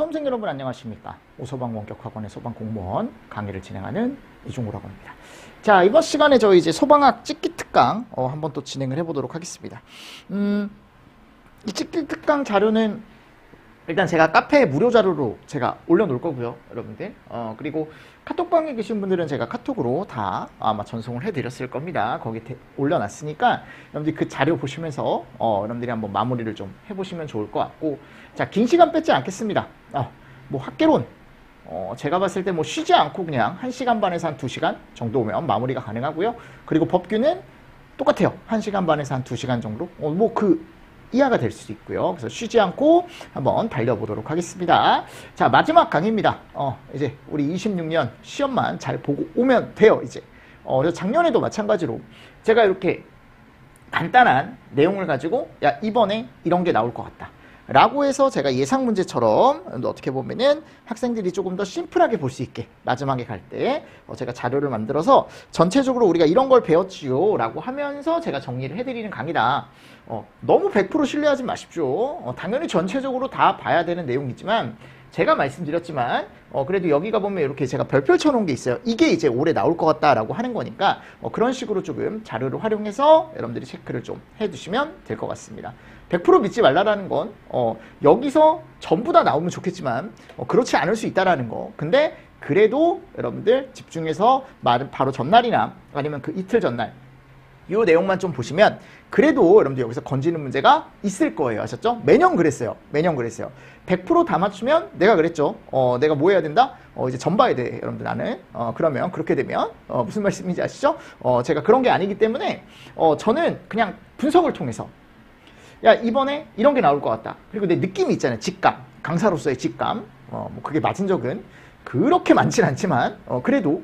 수험생 여러분 안녕하십니까? 오소방 원격학원의 소방공무원 강의를 진행하는 이종우라고 합니다. 자, 이번 시간에 저희 이제 소방학 찍기 특강 한번 또 진행을 해보도록 하겠습니다. 이 찍기 특강 자료는 일단 제가 카페에 무료 자료로 제가 올려놓을 거고요, 여러분들. 그리고 카톡방에 계신 분들은 제가 카톡으로 다 아마 전송을 해드렸을 겁니다. 거기 올려놨으니까 여러분들이 그 자료 보시면서 여러분들이 한번 마무리를 좀 해보시면 좋을 것 같고, 자, 긴 시간 뺏지 않겠습니다. 뭐 학개론 제가 봤을 때 뭐 쉬지 않고 그냥 1시간 반에서 한 2시간 정도면 마무리가 가능하고요. 그리고 법규는 똑같아요. 1시간 반에서 한 2시간 정도. 뭐 그 이하가 될 수도 있고요. 그래서 쉬지 않고 한번 달려보도록 하겠습니다. 자, 마지막 강의입니다. 이제 우리 26년 시험만 잘 보고 오면 돼요, 이제. 그래서 작년에도 마찬가지로 제가 이렇게 간단한 내용을 가지고, 야, 이번에 이런 게 나올 것 같다 라고 해서 제가 예상 문제처럼 어떻게 보면은 학생들이 조금 더 심플하게 볼 수 있게 마지막에 갈 때 제가 자료를 만들어서 전체적으로 우리가 이런 걸 배웠지요 라고 하면서 제가 정리를 해드리는 강의다. 너무 100% 신뢰하지 마십시오. 당연히 전체적으로 다 봐야 되는 내용이지만 제가 말씀드렸지만 그래도 여기가 보면 이렇게 제가 별표 쳐놓은 게 있어요. 이게 이제 올해 나올 것 같다라고 하는 거니까 그런 식으로 조금 자료를 활용해서 여러분들이 체크를 좀 해두시면 될 것 같습니다. 100% 믿지 말라라는 건 여기서 전부 다 나오면 좋겠지만 그렇지 않을 수 있다라는 거. 근데 그래도 여러분들 집중해서 바로 전날이나 아니면 그 이틀 전날 이 내용만 좀 보시면 그래도 여러분들 여기서 건지는 문제가 있을 거예요. 아셨죠? 매년 그랬어요. 매년 그랬어요. 100% 다 맞추면 내가 그랬죠. 내가 뭐 해야 된다? 이제 전 봐야 돼. 여러분들 나는. 그러면 그렇게 되면 무슨 말씀인지 아시죠? 제가 그런 게 아니기 때문에 저는 그냥 분석을 통해서, 야, 이번에 이런 게 나올 것 같다. 그리고 내 느낌이 있잖아요. 직감. 강사로서의 직감. 뭐 그게 맞은 적은 그렇게 많진 않지만 그래도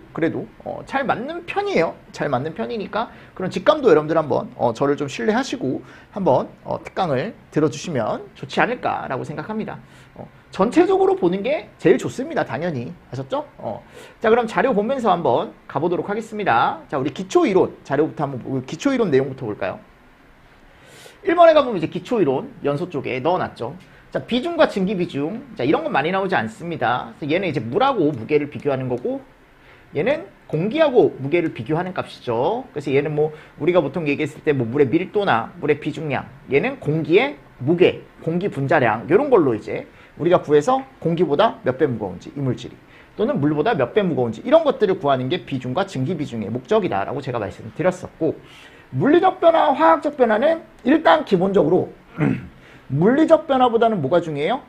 잘 맞는 편이에요. 잘 맞는 편이니까 그런 직감도 여러분들 한번 저를 좀 신뢰하시고 한번 특강을 들어주시면 좋지 않을까라고 생각합니다. 전체적으로 보는 게 제일 좋습니다. 당연히. 아셨죠? 자, 그럼 자료 보면서 한번 가보도록 하겠습니다. 자, 우리 기초이론 자료부터 한번 기초이론 내용부터 볼까요? 1번에 가보면 이제 기초이론 연소 쪽에 넣어놨죠. 자, 비중과 증기비중. 자, 이런 건 많이 나오지 않습니다. 그래서 얘는 이제 물하고 무게를 비교하는 거고, 얘는 공기하고 무게를 비교하는 값이죠. 그래서 얘는 뭐 우리가 보통 얘기했을 때 뭐 물의 밀도나 물의 비중량, 얘는 공기의 무게, 공기 분자량, 이런 걸로 이제 우리가 구해서 공기보다 몇 배 무거운지, 이물질이, 또는 물보다 몇 배 무거운지, 이런 것들을 구하는 게 비중과 증기비중의 목적이다라고 제가 말씀을 드렸었고, 물리적 변화, 화학적 변화는 일단 기본적으로 물리적 변화보다는 뭐가 중요해요?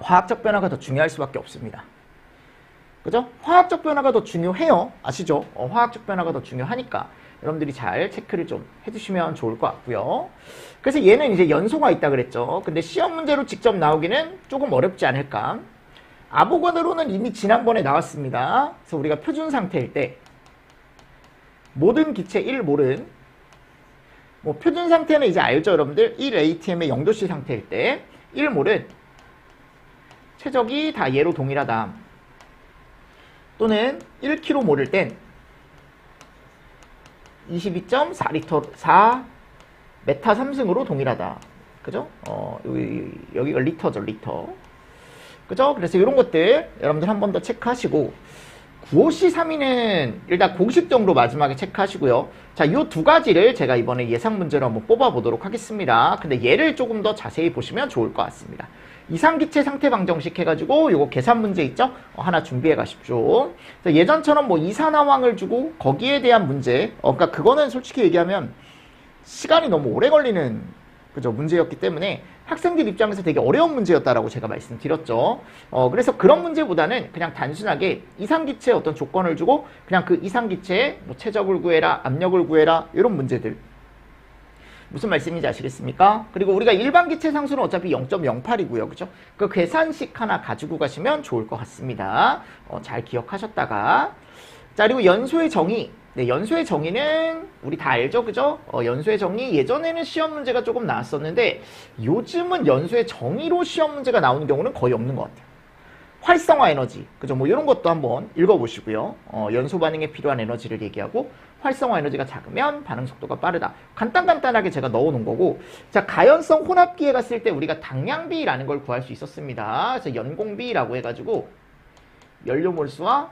화학적 변화가 더 중요할 수밖에 없습니다. 그죠? 화학적 변화가 더 중요해요. 아시죠? 화학적 변화가 더 중요하니까 여러분들이 잘 체크를 좀 해주시면 좋을 것 같고요. 그래서 얘는 이제 연소가 있다 그랬죠. 근데 시험 문제로 직접 나오기는 조금 어렵지 않을까. 아보가드로는 이미 지난번에 나왔습니다. 그래서 우리가 표준 상태일 때 모든 기체 1몰은, 뭐 표준 상태는 이제 알죠, 여러분들? 1atm의 0도씨 상태일 때 1몰은 최적이 다 얘로 동일하다. 또는 1km몰일 땐 22.4리터 4메타 3승으로 동일하다. 그죠? 여기가 리터죠, 리터. 그죠? 그래서 이런 것들 여러분들 한 번 더 체크하시고, 9호씨 3위는 일단 공식 정도 마지막에 체크하시고요. 자, 이 두 가지를 제가 이번에 예상 문제로 한번 뽑아보도록 하겠습니다. 근데 얘를 조금 더 자세히 보시면 좋을 것 같습니다. 이상기체 상태 방정식 해가지고 요거 계산 문제 있죠? 하나 준비해 가십시오. 예전처럼 뭐 이산화황을 주고 거기에 대한 문제, 그러니까 그거는 솔직히 얘기하면 시간이 너무 오래 걸리는, 그죠, 문제였기 때문에 학생들 입장에서 되게 어려운 문제였다라고 제가 말씀드렸죠. 그래서 그런 문제보다는 그냥 단순하게 이상기체의 어떤 조건을 주고 그냥 그 이상기체의 뭐 최적을 구해라, 압력을 구해라, 이런 문제들. 무슨 말씀인지 아시겠습니까? 그리고 우리가 일반 기체 상수는 어차피 0.08이고요. 그죠? 그 계산식 하나 가지고 가시면 좋을 것 같습니다. 잘 기억하셨다가. 자, 그리고 연소의 정의. 네, 연소의 정의는 우리 다 알죠? 그죠? 연소의 정의, 예전에는 시험 문제가 조금 나왔었는데 요즘은 연소의 정의로 시험 문제가 나오는 경우는 거의 없는 것 같아요. 활성화 에너지, 그죠? 뭐 이런 것도 한번 읽어보시고요. 연소 반응에 필요한 에너지를 얘기하고 활성화 에너지가 작으면 반응 속도가 빠르다. 간단하게 제가 넣어놓은 거고, 자, 가연성 혼합기에 갔을 때 우리가 당량비라는 걸 구할 수 있었습니다. 그래서 연공비라고 해가지고 연료 몰수와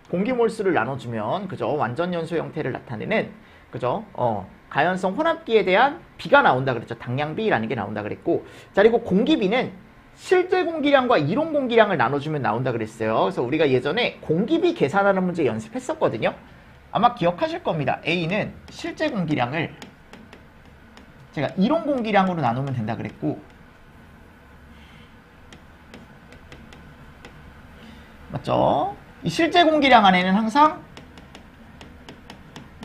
공기 몰수를 나눠주면, 그죠? 완전 연소 형태를 나타내는, 그죠? 가연성 혼합기에 대한 비가 나온다 그랬죠. 당량비라는 게 나온다 그랬고, 자, 그리고 공기비는 실제 공기량과 이론 공기량을 나눠주면 나온다 그랬어요. 그래서 우리가 예전에 공기비 계산하는 문제 연습했었거든요. 아마 기억하실 겁니다. A는 실제 공기량을 제가 이론 공기량으로 나누면 된다 그랬고, 맞죠? 이 실제 공기량 안에는 항상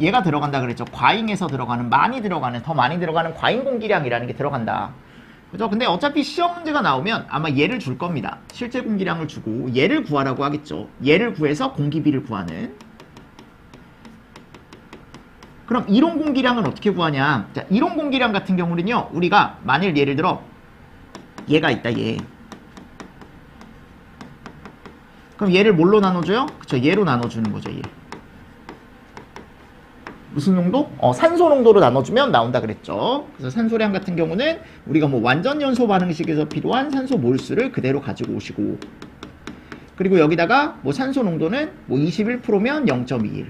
얘가 들어간다 그랬죠. 과잉에서 들어가는, 더 많이 들어가는 과잉 공기량이라는 게 들어간다. 그죠? 근데 어차피 시험 문제가 나오면 아마 얘를 줄 겁니다. 실제 공기량을 주고 얘를 구하라고 하겠죠. 얘를 구해서 공기비를 구하는. 그럼 이론 공기량은 어떻게 구하냐? 자, 이론 공기량 같은 경우는요, 우리가 만일 예를 들어 얘가 있다, 얘. 그럼 얘를 뭘로 나눠줘요? 그쵸, 얘로 나눠주는 거죠, 얘. 무슨 농도? 산소 농도로 나눠주면 나온다 그랬죠. 그래서 산소량 같은 경우는 우리가 뭐 완전 연소 반응식에서 필요한 산소 몰수를 그대로 가지고 오시고, 그리고 여기다가 뭐 산소 농도는 뭐 21%면 0.21.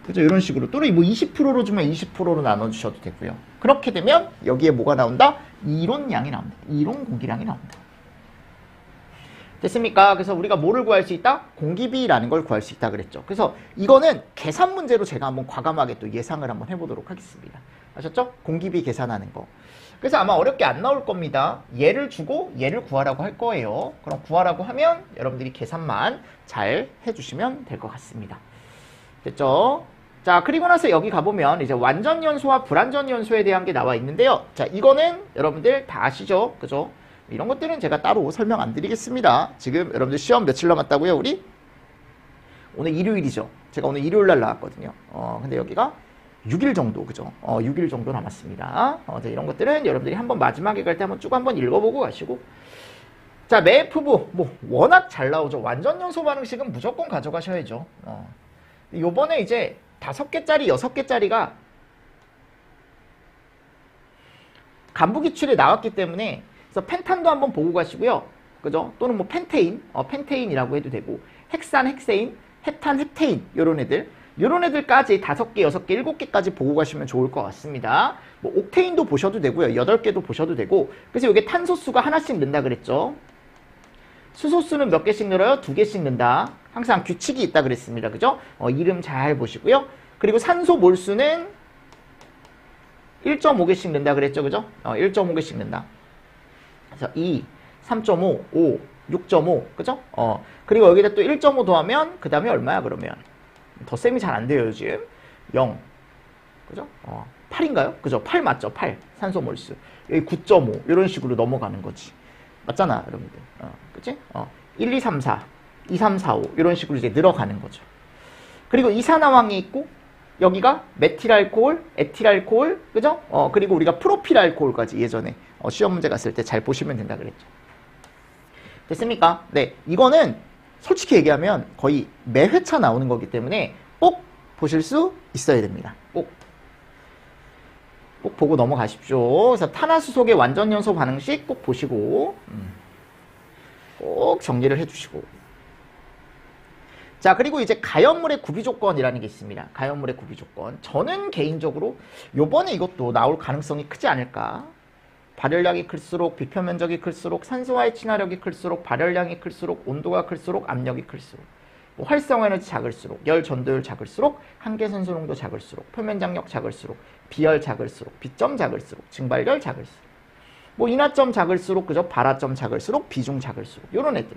그죠? 이런 식으로. 또는 뭐 20%로 주면 20%로 나눠주셔도 되고요. 그렇게 되면 여기에 뭐가 나온다? 이론량이 나온다. 이론 공기량이 나온다. 됐습니까? 그래서 우리가 뭐를 구할 수 있다? 공기비라는 걸 구할 수 있다 그랬죠. 그래서 이거는 계산 문제로 제가 한번 과감하게 또 예상을 한번 해보도록 하겠습니다. 아셨죠? 공기비 계산하는 거. 그래서 아마 어렵게 안 나올 겁니다. 얘를 주고 얘를 구하라고 할 거예요. 그럼 구하라고 하면 여러분들이 계산만 잘 해주시면 될 것 같습니다. 됐죠? 자, 그리고 나서 여기 가보면 이제 완전 연소와 불완전 연소에 대한 게 나와 있는데요. 자, 이거는 여러분들 다 아시죠? 그죠? 이런 것들은 제가 따로 설명 안 드리겠습니다. 지금 여러분들 시험 며칠 남았다고요, 우리? 오늘 일요일이죠. 제가 오늘 일요일 날 나왔거든요. 근데 여기가 6일 정도, 그죠? 6일 정도 남았습니다. 이런 것들은 여러분들이 한번 마지막에 갈 때 한번 쭉 한번 읽어보고 가시고. 자, 매프부. 뭐, 워낙 잘 나오죠. 완전 연소 반응식은 무조건 가져가셔야죠. 요번에 이제 5개짜리, 6개짜리가 간부 기출에 나왔기 때문에, 그래서 펜탄도 한번 보고 가시고요. 그죠? 또는 뭐 펜테인, 펜테인이라고 해도 되고, 헥산, 헥세인, 헤탄, 헥테인, 요런 애들까지 5개, 6개, 7개까지 보고 가시면 좋을 것 같습니다. 뭐 옥테인도 보셔도 되고요. 8개도 보셔도 되고. 그래서 이게 탄소수가 하나씩 는다 그랬죠. 수소수는 몇 개씩 늘어요? 2개씩 는다. 항상 규칙이 있다 그랬습니다. 그죠? 이름 잘 보시고요. 그리고 산소 몰수는 1.5개씩 는다 그랬죠. 그죠? 1.5개씩 는다. 그래서 2, 3.5, 5, 6.5. 그죠? 그리고 여기다 또 1.5 더하면 그 다음에 얼마야 그러면? 덧셈이 잘 안 돼요 요즘. 0. 그죠? 8인가요? 그죠? 8 맞죠? 8. 산소 몰수. 여기 9.5. 이런 식으로 넘어가는 거지. 맞잖아 여러분들. 그치? 1, 2, 3, 4. 2, 3, 4, 5. 이런 식으로 이제 늘어가는 거죠. 그리고 이산화황이 있고 여기가 메틸알코올, 에틸알코올, 그죠? 그리고 우리가 프로필알코올까지 예전에 시험 문제 갔을 때 잘 보시면 된다 그랬죠. 됐습니까? 네, 이거는 솔직히 얘기하면 거의 매 회차 나오는 거기 때문에 꼭 보실 수 있어야 됩니다. 꼭 보고 넘어가십시오. 그래서 탄화수소의 완전 연소 반응식 꼭 보시고 꼭 정리를 해주시고. 자, 그리고 이제 가연물의 구비 조건이라는 게 있습니다. 가연물의 구비 조건. 저는 개인적으로 요번에 이것도 나올 가능성이 크지 않을까. 발열량이 클수록, 비표 면적이 클수록, 산소와의 친화력이 클수록, 발열량이 클수록, 온도가 클수록, 압력이 클수록, 뭐 활성화 에너지 작을수록, 열 전도율 작을수록, 한계 산소 농도 작을수록, 표면 장력 작을수록, 비열 작을수록, 비점 작을수록, 증발열 작을수록, 뭐 인하점 작을수록, 그죠? 발화점 작을수록, 비중 작을수록, 요런 애들.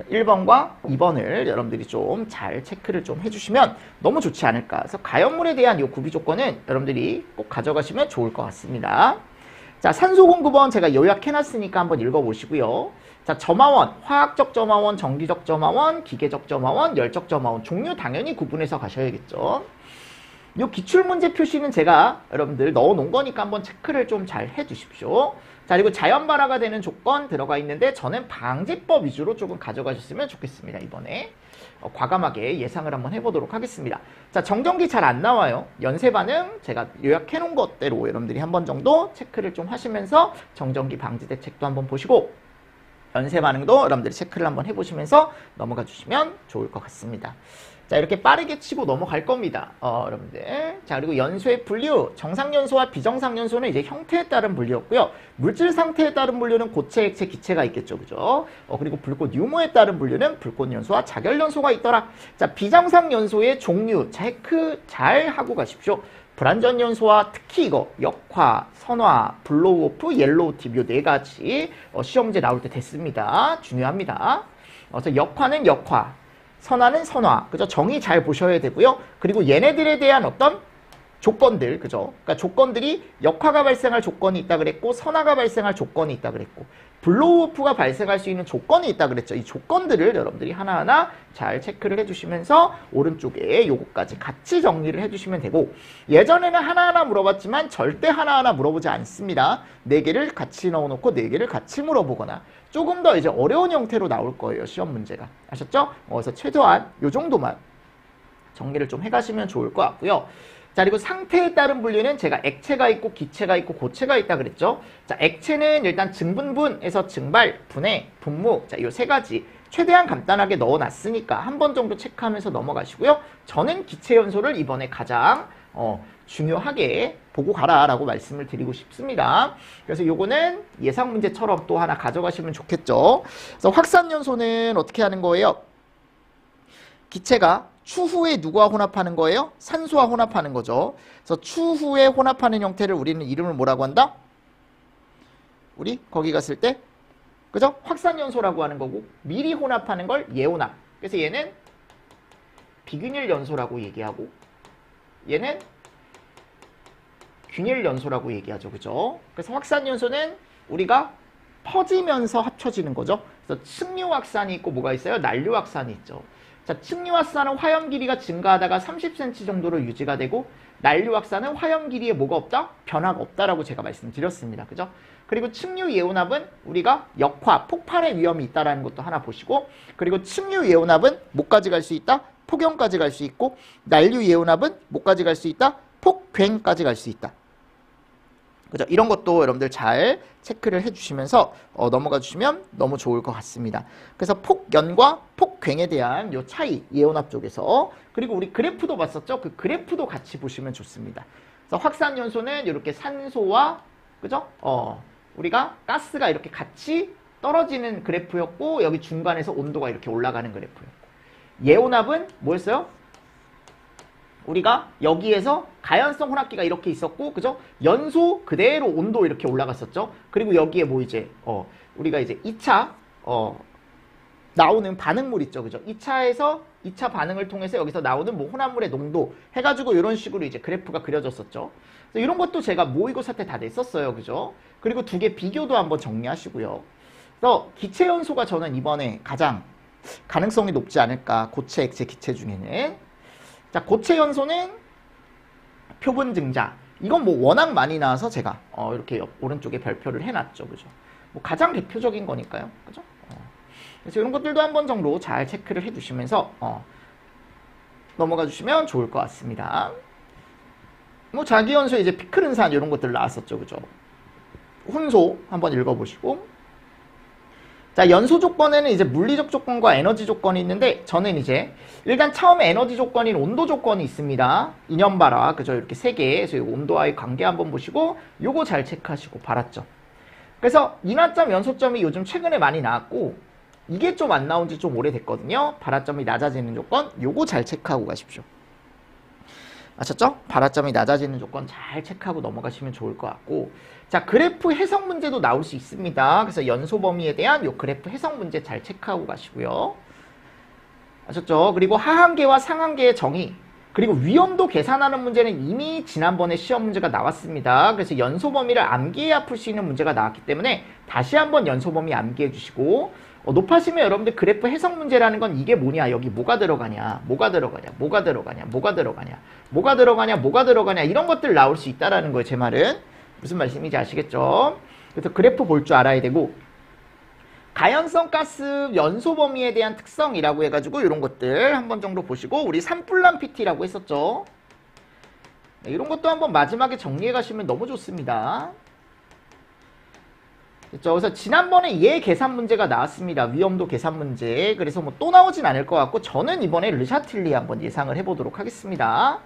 1번과 2번을 여러분들이 좀 잘 체크를 좀 해주시면 너무 좋지 않을까. 그래서 가연물에 대한 요 구비 조건은 여러분들이 꼭 가져가시면 좋을 것 같습니다. 자, 산소 공급원 제가 요약해놨으니까 한번 읽어보시고요. 자, 점화원, 화학적 점화원, 정기적 점화원, 기계적 점화원, 열적 점화원 종류 당연히 구분해서 가셔야겠죠. 요 기출문제 표시는 제가 여러분들 넣어놓은 거니까 한번 체크를 좀 잘 해주십시오. 자, 그리고 자연발화가 되는 조건 들어가 있는데 저는 방지법 위주로 조금 가져가셨으면 좋겠습니다. 이번에 과감하게 예상을 한번 해보도록 하겠습니다. 자, 정전기 잘 안 나와요. 연쇄 반응 제가 요약해 놓은 것대로 여러분들이 한 번 정도 체크를 좀 하시면서 정전기 방지 대책도 한번 보시고 연쇄 반응도 여러분들이 체크를 한번 해보시면서 넘어가 주시면 좋을 것 같습니다. 자, 이렇게 빠르게 치고 넘어갈 겁니다. 여러분들. 자, 그리고 연소의 분류, 정상연소와 비정상연소는 이제 형태에 따른 분류였고요. 물질 상태에 따른 분류는 고체, 액체, 기체가 있겠죠. 그죠? 그리고 불꽃 유무에 따른 분류는 불꽃연소와 자결연소가 있더라. 자, 비정상연소의 종류, 체크 잘 하고 가십시오. 불완전연소와 특히 이거 역화, 선화, 블로우오프, 옐로우 팁 요 네 가지 시험 문제 나올 때 됐습니다. 중요합니다. 그래서 역화는 역화, 선화는 선화, 그죠? 정의 잘 보셔야 되고요. 그리고 얘네들에 대한 어떤 조건들, 그죠? 그러니까 조건들이 역화가 발생할 조건이 있다 그랬고, 선화가 발생할 조건이 있다 그랬고, 블로우오프가 발생할 수 있는 조건이 있다 그랬죠. 이 조건들을 여러분들이 하나하나 잘 체크를 해주시면서 오른쪽에 요거까지 같이 정리를 해주시면 되고, 예전에는 하나하나 물어봤지만 절대 하나하나 물어보지 않습니다. 4개를 같이 넣어놓고 4개를 같이 물어보거나 조금 더 이제 어려운 형태로 나올 거예요. 시험 문제가. 아셨죠? 그래서 최소한 요 정도만 정리를 좀 해가시면 좋을 것 같고요. 자, 그리고 상태에 따른 분류는 제가 액체가 있고 기체가 있고 고체가 있다 그랬죠. 자, 액체는 일단 증분분에서 증발, 분해, 분무, 자, 요 3가지 최대한 간단하게 넣어놨으니까 한 번 정도 체크하면서 넘어가시고요. 저는 기체 연소를 이번에 가장 중요하게 보고 가라라고 말씀을 드리고 싶습니다. 그래서 요거는 예상 문제처럼 또 하나 가져가시면 좋겠죠. 그래서 확산 연소는 어떻게 하는 거예요? 기체가 추후에 누구와 혼합하는 거예요? 산소와 혼합하는 거죠. 그래서 추후에 혼합하는 형태를 우리는 이름을 뭐라고 한다? 우리 거기 갔을 때 그죠? 확산연소라고 하는 거고 미리 혼합하는 걸 예혼합. 그래서 얘는 비균일연소라고 얘기하고 얘는 균일연소라고 얘기하죠. 그죠? 그래서 확산연소는 우리가 퍼지면서 합쳐지는 거죠. 그래서 측류 확산이 있고 뭐가 있어요? 난류 확산이 있죠. 자, 측류 확산은 화염 길이가 증가하다가 30cm 정도로 유지가 되고 난류 확산은 화염 길이에 뭐가 없다? 변화가 없다라고 제가 말씀드렸습니다. 그죠? 그리고 측류 예혼합은 우리가 역화, 폭발의 위험이 있다라는 것도 하나 보시고 그리고 측류 예혼합은 뭐까지 갈 수 있다? 폭염까지 갈 수 있고 난류 예혼합은 뭐까지 갈 수 있다? 폭괭까지 갈 수 있다. 그죠? 이런 것도 여러분들 잘 체크를 해주시면서 넘어가 주시면 너무 좋을 것 같습니다. 그래서 폭연과 폭괭에 대한 요 차이, 예혼합 쪽에서 그리고 우리 그래프도 봤었죠? 그 그래프도 같이 보시면 좋습니다. 그래서 확산연소는 이렇게 산소와 그죠? 우리가 가스가 이렇게 같이 떨어지는 그래프였고 여기 중간에서 온도가 이렇게 올라가는 그래프였고 예혼합은 뭐였어요? 우리가 여기에서 가연성 혼합기가 이렇게 있었고 그죠? 연소 그대로 온도 이렇게 올라갔었죠. 그리고 여기에 뭐 이제 우리가 이제 2차 나오는 반응물 있죠. 그죠? 2차에서 2차 반응을 통해서 여기서 나오는 뭐 혼합물의 농도 해가지고 이런 식으로 이제 그래프가 그려졌었죠. 그래서 이런 것도 제가 모의고사 때 다 냈었어요. 그죠? 그리고 두 개 비교도 한번 정리하시고요. 그래서 기체 연소가 저는 이번에 가장 가능성이 높지 않을까. 고체, 액체, 기체 중에는. 자, 고체 연소는 표본 증자. 이건 뭐 워낙 많이 나와서 제가 이렇게 오른쪽에 별표를 해놨죠. 그죠? 뭐 가장 대표적인 거니까요. 그죠? 그래서 이런 것들도 한번 정도 잘 체크를 해주시면서 넘어가 주시면 좋을 것 같습니다. 뭐 자기연소 이제 피크른산 이런 것들 나왔었죠. 그죠? 혼소 한번 읽어보시고 자, 연소 조건에는 이제 물리적 조건과 에너지 조건이 있는데 저는 이제 일단 처음에 에너지 조건인 온도 조건이 있습니다. 인연발화, 그죠? 이렇게 3개. 그래서 온도와의 관계 한번 보시고 요거 잘 체크하시고 발화점. 그래서 인화점, 연소점이 요즘 최근에 많이 나왔고 이게 좀 안 나온 지 좀 오래됐거든요. 발화점이 낮아지는 조건 요거 잘 체크하고 가십시오. 아셨죠? 발화점이 낮아지는 조건 잘 체크하고 넘어가시면 좋을 것 같고 자, 그래프 해석 문제도 나올 수 있습니다. 그래서 연소 범위에 대한 요 그래프 해석 문제 잘 체크하고 가시고요. 아셨죠? 그리고 하한계와 상한계의 정의 그리고 위험도 계산하는 문제는 이미 지난번에 시험 문제가 나왔습니다. 그래서 연소 범위를 암기해야 풀 수 있는 문제가 나왔기 때문에 다시 한번 연소 범위 암기해 주시고 높아지면 여러분들 그래프 해석 문제라는 건 이게 뭐냐, 여기 뭐가 들어가냐, 뭐가 들어가냐, 뭐가 들어가냐, 뭐가 들어가냐, 뭐가 들어가냐, 뭐가 들어가냐, 이런 것들 나올 수 있다라는 거예요. 제 말은 무슨 말씀인지 아시겠죠? 그래서 그래프 볼 줄 알아야 되고, 가연성 가스 연소 범위에 대한 특성이라고 해가지고 이런 것들 한번 정도 보시고, 우리 산불난 PT라고 했었죠. 네, 이런 것도 한번 마지막에 정리해 가시면 너무 좋습니다. 그렇죠? 그래서 지난번에 얘 계산 문제가 나왔습니다. 위험도 계산 문제. 그래서 뭐 또 나오진 않을 것 같고, 저는 이번에 르샤틀리에 한번 예상을 해보도록 하겠습니다.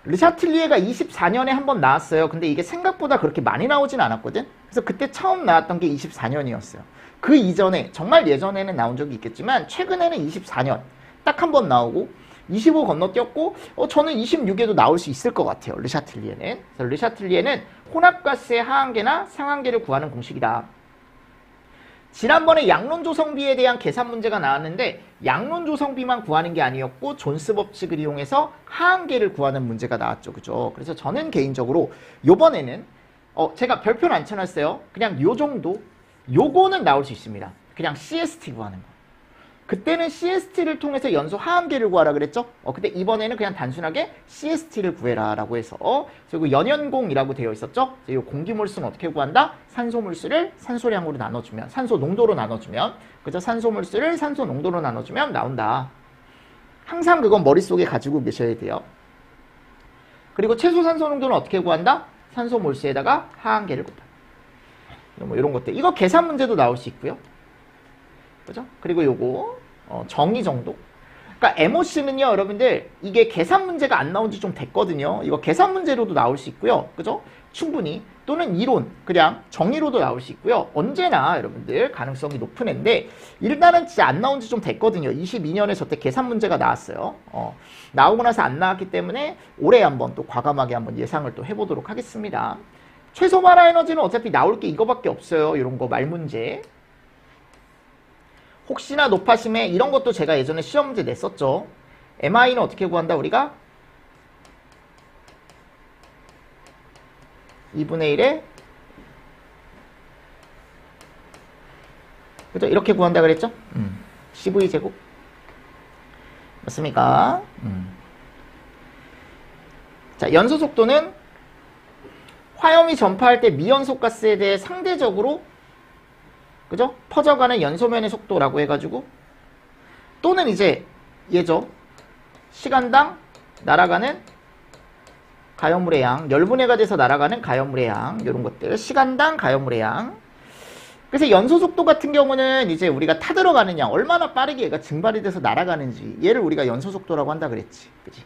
르샤틀리에가 24년에 한번 나왔어요. 근데 이게 생각보다 그렇게 많이 나오진 않았거든. 그래서 그때 처음 나왔던 게 24년이었어요. 그 이전에, 정말 예전에는 나온 적이 있겠지만 최근에는 24년 딱 한 번 나오고 25 건너뛰었고, 저는 26에도 나올 수 있을 것 같아요. 르샤틀리에는. 그래서 르샤틀리에는 혼합가스의 하한계나 상한계를 구하는 공식이다. 지난번에 양론 조성비에 대한 계산 문제가 나왔는데 양론 조성비만 구하는 게 아니었고 존스 법칙을 이용해서 하한계를 구하는 문제가 나왔죠. 그죠? 그래서 저는 개인적으로 요번에는 제가 별표는 안 쳐놨어요. 그냥 요 정도, 요거는 나올 수 있습니다. 그냥 CST 구하는 거. 그때는 CST를 통해서 연소 하한계를 구하라 그랬죠? 근데 이번에는 그냥 단순하게 CST를 구해라 라고 해서, 그리고 연연공이라고 되어 있었죠? 이 공기몰수는 어떻게 구한다? 산소몰수를 산소량으로 나눠주면, 산소 농도로 나눠주면, 그죠? 산소몰수를 산소 농도로 나눠주면 나온다. 항상 그건 머릿속에 가지고 계셔야 돼요. 그리고 최소 산소 농도는 어떻게 구한다? 산소몰수에다가 하한계를 곱한다. 뭐 이런 것들. 이거 계산 문제도 나올 수 있고요. 그죠? 그리고 요거 정의 정도. 그러니까 MOC는요, 여러분들 이게 계산 문제가 안 나온 지 좀 됐거든요. 이거 계산 문제로도 나올 수 있고요. 그죠? 충분히. 또는 이론, 그냥 정의로도 나올 수 있고요. 언제나 여러분들 가능성이 높은 애인데 일단은 진짜 안 나온 지 좀 됐거든요. 22년에 저때 계산 문제가 나왔어요. 나오고 나서 안 나왔기 때문에 올해 한번 또 과감하게 한번 예상을 또 해보도록 하겠습니다. 최소 발화 에너지는 어차피 나올 게 이거밖에 없어요. 이런 거 말 문제. 혹시나 높아심에 이런 것도 제가 예전에 시험 문제 냈었죠. MI는 어떻게 구한다 우리가? 2분의 1에 그죠? 이렇게 구한다 그랬죠? CV제곱 맞습니까? 자, 연소 속도는 화염이 전파할 때 미연소 가스에 대해 상대적으로 그죠? 퍼져가는 연소면의 속도라고 해가지고, 또는 이제 얘죠. 시간당 날아가는 가연물의 양, 열분해가 돼서 날아가는 가연물의 양, 이런 것들. 시간당 가연물의 양. 그래서 연소 속도 같은 경우는 이제 우리가 타들어가는 양, 얼마나 빠르게 얘가 증발이 돼서 날아가는지, 얘를 우리가 연소 속도라고 한다 그랬지. 그지?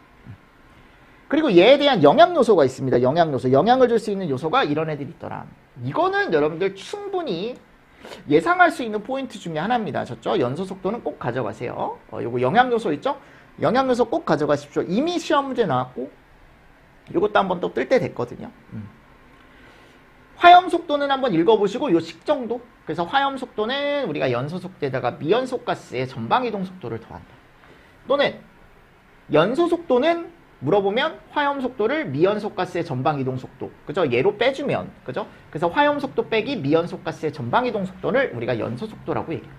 그리고 얘에 대한 영향 요소가 있습니다. 영향 요소. 영향을 줄 수 있는 요소가 이런 애들이 있더라. 이거는 여러분들 충분히 예상할 수 있는 포인트 중에 하나입니다. 졌죠? 연소 속도는 꼭 가져가세요. 요거 영향 요소 있죠? 영향 요소 꼭 가져가십시오. 이미 시험 문제 나왔고, 요것도 한번 또 뜰 때 됐거든요. 화염 속도는 한번 읽어보시고, 요 식 정도. 그래서 화염 속도는 우리가 연소 속도에다가 미연소 가스의 전방 이동 속도를 더한다. 또는 연소 속도는 물어보면 화염 속도를 미연소 가스의 전방 이동 속도, 그죠? 얘로 빼주면, 그죠? 그래서 화염 속도 빼기 미연소 가스의 전방 이동 속도를 우리가 연소 속도라고 얘기해요.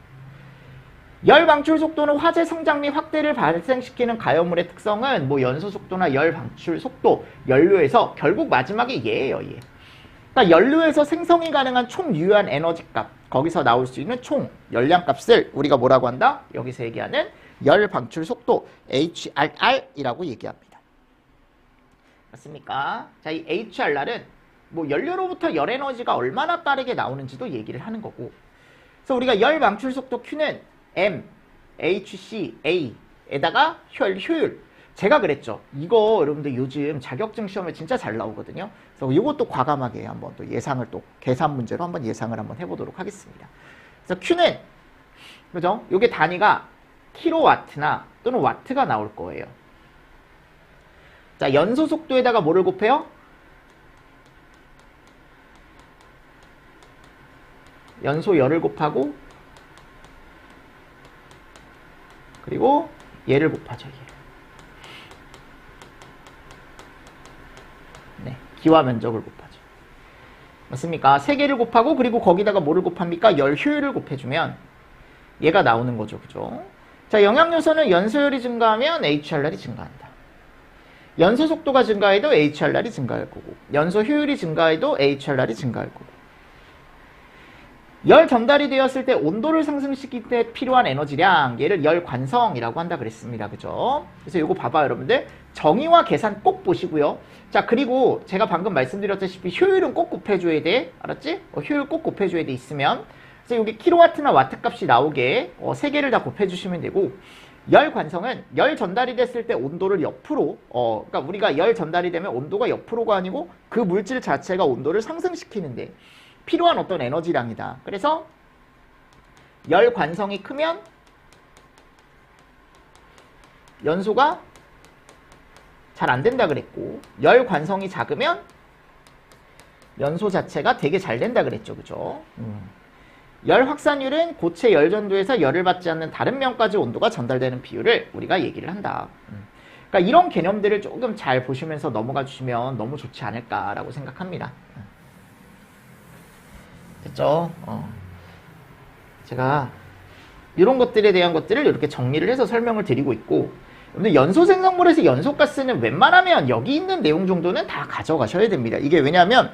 열 방출 속도는 화재 성장 및 확대를 발생시키는 가연물의 특성은 뭐 연소 속도나 열 방출 속도, 연료에서 결국 마지막에 얘예요, 얘. 그러니까 연료에서 생성이 가능한 총 유효한 에너지 값, 거기서 나올 수 있는 총 열량 값을 우리가 뭐라고 한다? 여기서 얘기하는 열 방출 속도, HRR이라고 얘기합니다. 맞습니까? 자, 이 HRR은 뭐 연료로부터 열 에너지가 얼마나 빠르게 나오는지도 얘기를 하는 거고, 그래서 우리가 열 방출 속도 Q는 M, HC, A에다가 효율. 제가 그랬죠. 이거 여러분들 요즘 자격증 시험에 진짜 잘 나오거든요. 그래서 이것도 과감하게 한번 또 예상을 또 계산 문제로 한번 예상을 한번 해보도록 하겠습니다. 그래서 Q는 그죠? 요게 단위가 킬로와트나 또는 와트가 나올 거예요. 자, 연소 속도에다가 뭐를 곱해요? 연소 열을 곱하고, 그리고 얘를 곱하죠, 얘. 네, 기와 면적을 곱하죠. 맞습니까? 3개를 곱하고 그리고 거기다가 뭐를 곱합니까? 열 효율을 곱해주면 얘가 나오는 거죠. 그죠? 자, 영양요소는 연소율이 증가하면 HRR이 증가한다. 연소 속도가 증가해도 HRR이 증가할 거고 연소 효율이 증가해도 HRR이 증가할 거고 열 전달이 되었을 때 온도를 상승시킬 때 필요한 에너지량 얘를 열 관성이라고 한다 그랬습니다. 그죠? 그래서 이거 봐봐요 여러분들. 정의와 계산 꼭 보시고요. 자, 그리고 제가 방금 말씀드렸다시피 효율은 꼭 곱해줘야 돼. 알았지? 효율 꼭 곱해줘야 돼 있으면. 그래서 여기 킬로와트나 와트 값이 나오게 3개를 다 곱해주시면 되고 열 관성은 열 전달이 됐을 때 온도를 옆으로 그러니까 우리가 열 전달이 되면 온도가 옆으로가 아니고 그 물질 자체가 온도를 상승시키는데 필요한 어떤 에너지량이다. 그래서 열 관성이 크면 연소가 잘 안 된다 그랬고 열 관성이 작으면 연소 자체가 되게 잘 된다 그랬죠. 그죠? 열 확산율은 고체 열전도에서 열을 받지 않는 다른 면까지 온도가 전달되는 비율을 우리가 얘기를 한다. 그러니까 이런 개념들을 조금 잘 보시면서 넘어가 주시면 너무 좋지 않을까라고 생각합니다. 됐죠? 제가 이런 것들에 대한 것들을 이렇게 정리를 해서 설명을 드리고 있고 근데 연소 생성물에서 연소가스는 웬만하면 여기 있는 내용 정도는 다 가져가셔야 됩니다. 이게 왜냐하면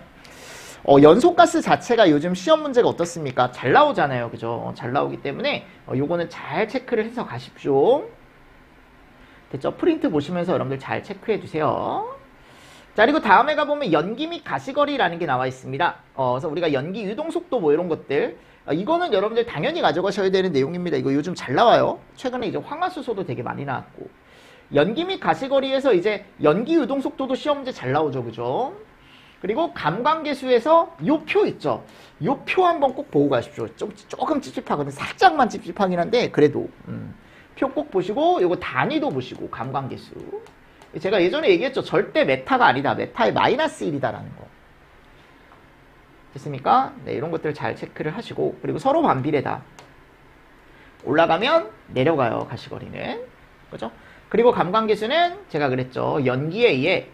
연소가스 자체가 요즘 시험 문제가 어떻습니까? 잘 나오잖아요. 그죠? 잘 나오기 때문에 요거는 잘 체크를 해서 가십시오. 됐죠? 프린트 보시면서 여러분들 잘 체크해 주세요. 자, 그리고 다음에 가보면 연기 및 가시거리라는 게 나와 있습니다. 그래서 우리가 연기 유동속도 뭐 이런 것들 이거는 여러분들 당연히 가져가셔야 되는 내용입니다. 이거 요즘 잘 나와요. 최근에 이제 황화수소도 되게 많이 나왔고 연기 및 가시거리에서 이제 연기 유동속도도 시험 문제 잘 나오죠. 그죠? 그리고 감광계수에서 요 표 있죠. 요 표 한번 꼭 보고 가십시오. 조금 찝찝하거든요. 살짝만 찝찝하긴 한데 그래도 표 꼭 보시고 요거 단위도 보시고 감광계수. 제가 예전에 얘기했죠. 절대 메타가 아니다. 메타의 마이너스 1이다라는 거. 됐습니까? 네, 이런 것들 잘 체크를 하시고 그리고 서로 반비례다. 올라가면 내려가요. 가시거리는. 그죠? 그리고 감광계수는 제가 그랬죠. 연기에 의해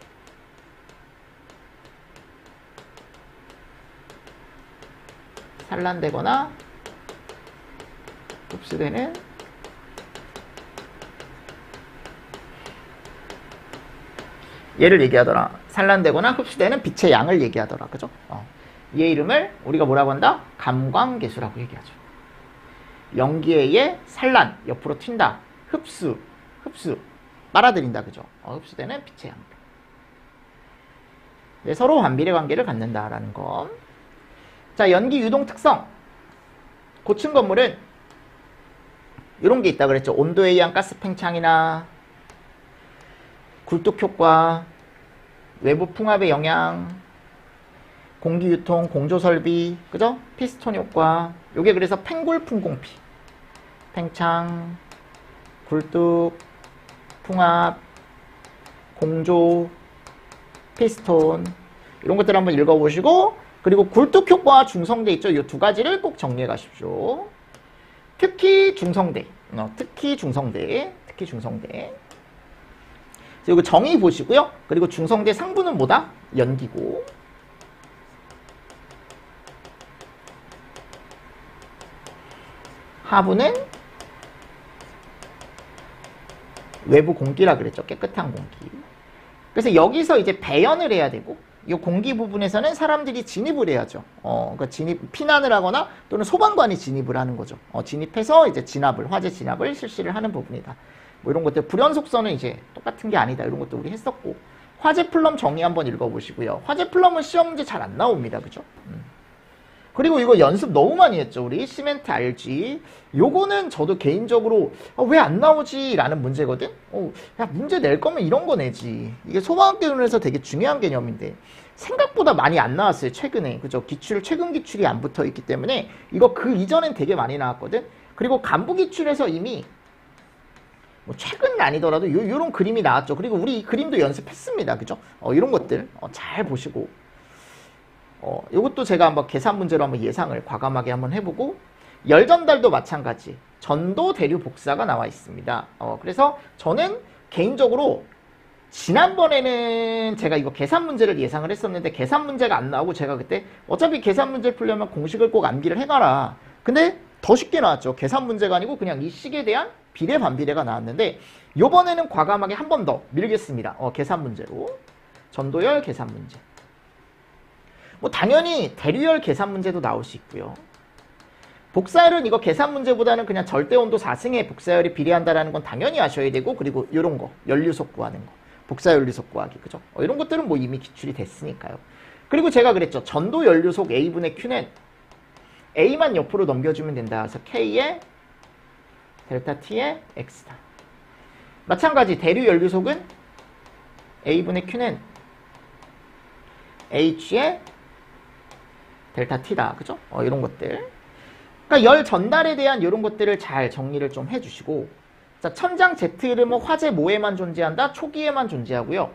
산란되거나 흡수되는 얘를 얘기하더라. 산란되거나 흡수되는 빛의 양을 얘기하더라. 그죠? 얘 이름을 우리가 뭐라고 한다? 감광계수라고 얘기하죠. 연기에 의해 산란, 옆으로 튄다. 흡수, 빨아들인다. 그죠? 흡수되는 빛의 양. 네, 서로 반비례 관계를 갖는다라는 거. 자, 연기 유동 특성. 고층 건물은 이런 게 있다 그랬죠. 온도에 의한 가스 팽창이나 굴뚝 효과, 외부 풍압의 영향, 공기 유통, 공조 설비, 그죠? 피스톤 효과. 요게 그래서 팽골 풍공피. 팽창, 굴뚝, 풍압, 공조, 피스톤. 이런 것들 한번 읽어보시고 그리고 굴뚝 효과와 중성대 있죠? 이 두 가지를 꼭 정리해 가십시오. 특히 중성대. 특히 중성대. 그리고 정의 보시고요. 그리고 중성대 상부는 뭐다? 연기고. 하부는 외부 공기라 그랬죠. 깨끗한 공기. 그래서 여기서 이제 배연을 해야 되고 이 공기 부분에서는 사람들이 진입을 해야죠. 그러니까 피난을 하거나 또는 소방관이 진입을 하는 거죠. 진입해서 이제 화재 진압을 실시를 하는 부분이다. 뭐 이런 것들 불연 속성은 이제 똑같은 게 아니다. 이런 것도 우리 했었고 화재 플럼 정의 한번 읽어보시고요. 화재 플럼은 시험 문제 잘 안 나옵니다. 그죠? 그리고 이거 연습 너무 많이 했죠. 우리 시멘트 RG. 요거는 저도 개인적으로 왜 안 나오지? 라는 문제거든. 야, 문제 낼 거면 이런 거 내지. 이게 소방학개론에서 되게 중요한 개념인데 생각보다 많이 안 나왔어요. 최근에. 그죠? 최근 기출이 안 붙어 있기 때문에 이거 그 이전엔 되게 많이 나왔거든. 그리고 간부 기출에서 이미 뭐 최근 아니더라도 요런 그림이 나왔죠. 그리고 우리 이 그림도 연습했습니다. 그죠? 이런 것들 잘 보시고 이것도 제가 한번 계산 문제로 한번 예상을 과감하게 한번 해보고 열 전달도 마찬가지 전도 대류 복사가 나와 있습니다. 그래서 저는 개인적으로 지난번에는 제가 이거 계산 문제를 예상을 했었는데 계산 문제가 안 나오고 제가 그때 어차피 계산 문제를 풀려면 공식을 꼭 암기를 해가라. 근데 더 쉽게 나왔죠. 계산 문제가 아니고 그냥 이 식에 대한 비례 반비례가 나왔는데 요번에는 과감하게 한 번 더 밀겠습니다. 계산 문제로. 전도열 계산 문제. 뭐 당연히 대류열 계산 문제도 나올 수 있고요. 복사열은 이거 계산 문제보다는 그냥 절대온도 4승에 복사열이 비례한다라는 건 당연히 아셔야 되고, 그리고 이런 거 연류속 구하는 거, 복사연류속 구하기, 그죠? 이런 것들은 뭐 이미 기출이 됐으니까요. 그리고 제가 그랬죠. 전도 연류속 A분의 Q는 A만 옆으로 넘겨주면 된다. 그래서 K의 델타 T의 X다. 마찬가지 대류 연류속은 A분의 Q는 H의 델타 T다. 그죠? 이런 것들. 그러니까 열 전달에 대한 이런 것들을 잘 정리를 좀 해주시고, 자, 천장 Z는 뭐 화재 모에만 존재한다? 초기에만 존재하고요.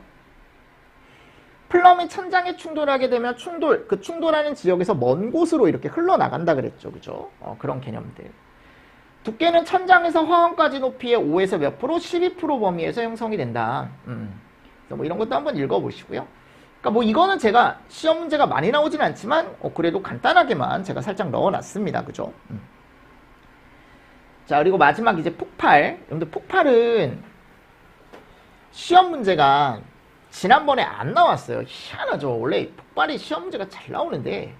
플럼이 천장에 충돌하게 되면 그 충돌하는 지역에서 먼 곳으로 이렇게 흘러나간다 그랬죠. 그죠? 그런 개념들. 두께는 천장에서 화원까지 높이의 5에서 몇 프로? 12% 범위에서 형성이 된다. 뭐 이런 것도 한번 읽어보시고요. 그러니까 뭐 이거는 제가 시험 문제가 많이 나오진 않지만 그래도 간단하게만 제가 살짝 넣어놨습니다. 그죠? 자, 그리고 마지막 이제 폭발. 여러분들 폭발은 시험 문제가 지난번에 안 나왔어요. 희한하죠. 원래 폭발이 시험 문제가 잘 나오는데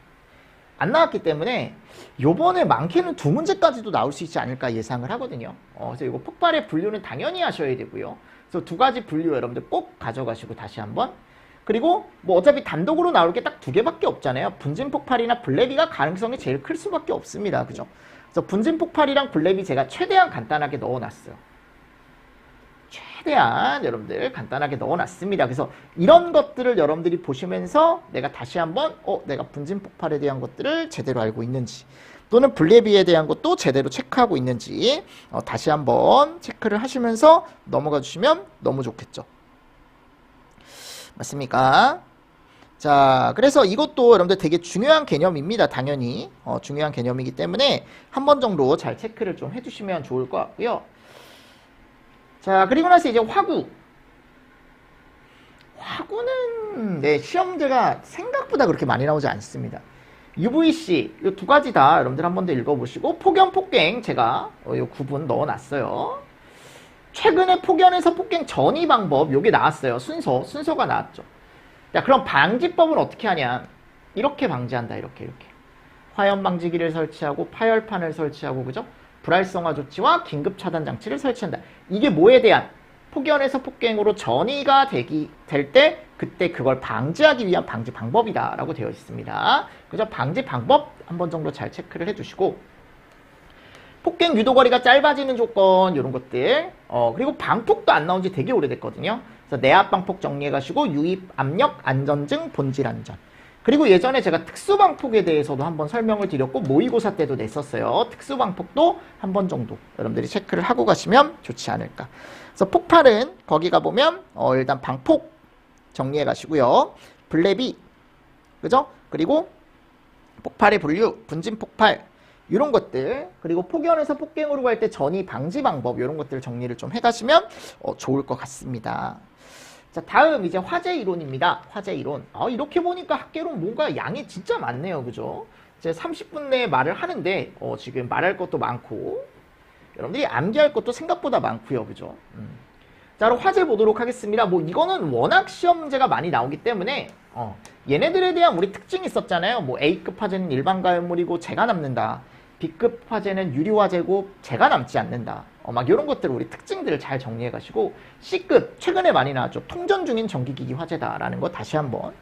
안 나왔기 때문에 요번에 많게는 2문제까지도 나올 수 있지 않을까 예상을 하거든요. 그래서 이거 폭발의 분류는 당연히 하셔야 되고요. 그래서 2가지 분류 여러분들 꼭 가져가시고 다시 한번. 그리고 뭐 어차피 단독으로 나올 게 딱 2개밖에 없잖아요. 분진 폭발이나 블레비가 가능성이 제일 클 수밖에 없습니다. 그죠? 그래서 분진 폭발이랑 블레비 제가 최대한 간단하게 넣어놨어요. 최대한 여러분들 간단하게 넣어놨습니다. 그래서 이런 것들을 여러분들이 보시면서 내가 다시 한번 내가 분진 폭발에 대한 것들을 제대로 알고 있는지, 또는 블레비에 대한 것도 제대로 체크하고 있는지 다시 한번 체크를 하시면서 넘어가 주시면 너무 좋겠죠. 맞습니까? 자, 그래서 이것도 여러분들 되게 중요한 개념입니다. 당연히 중요한 개념이기 때문에 한 번 정도 잘 체크를 좀 해주시면 좋을 것 같고요. 자, 그리고 나서 이제 화구는 네, 시험 문제가 생각보다 그렇게 많이 나오지 않습니다. UVC 이 2가지 다 여러분들 한 번 더 읽어보시고, 폭연 폭갱 제가 이 구분 넣어놨어요. 최근에 폭연에서 폭갱 전이 방법 요게 나왔어요. 순서가 나왔죠. 자, 그럼 방지법은 어떻게 하냐? 이렇게 방지한다. 이렇게 화염 방지기를 설치하고 파열판을 설치하고, 그죠? 불활성화 조치와 긴급 차단 장치를 설치한다. 이게 뭐에 대한? 폭연에서 폭갱으로 전이가 될 때 그때 그걸 방지하기 위한 방지 방법이다라고 되어 있습니다. 그죠? 방지 방법 한번 정도 잘 체크를 해주시고, 폭갱 유도거리가 짧아지는 조건 이런 것들, 그리고 방폭도 안 나온 지 되게 오래됐거든요. 그래서 내압 방폭 정리해 가시고, 유입 압력 안전증 본질 안전. 그리고 예전에 제가 특수방폭에 대해서도 한번 설명을 드렸고, 모의고사 때도 냈었어요. 특수방폭도 한 번 정도 여러분들이 체크를 하고 가시면 좋지 않을까. 그래서 폭발은 거기 가보면 일단 방폭 정리해 가시고요. 블레비, 그죠? 그리고 폭발의 분류, 분진 폭발 이런 것들, 그리고 폭연에서 폭갱으로 갈 때 전이 방지 방법 이런 것들을 정리를 좀 해가시면 좋을 것 같습니다. 자, 다음 이제 화재 이론입니다. 화재 이론. 이렇게 보니까 학계론 뭔가 양이 진짜 많네요. 그죠? 이제 30분 내에 말을 하는데 지금 말할 것도 많고 여러분들이 암기할 것도 생각보다 많고요. 그죠? 자, 그럼 화재 보도록 하겠습니다. 뭐 이거는 워낙 시험 문제가 많이 나오기 때문에 얘네들에 대한 우리 특징이 있었잖아요. 뭐 A급 화재는 일반 가연물이고 재가 남는다. B급 화재는 유리 화재고 재가 남지 않는다. 막 이런 것들을 우리 특징들을 잘 정리해 가시고, C급 최근에 많이 나왔죠. 통전 중인 전기기기 화재다라는 거 다시 한번.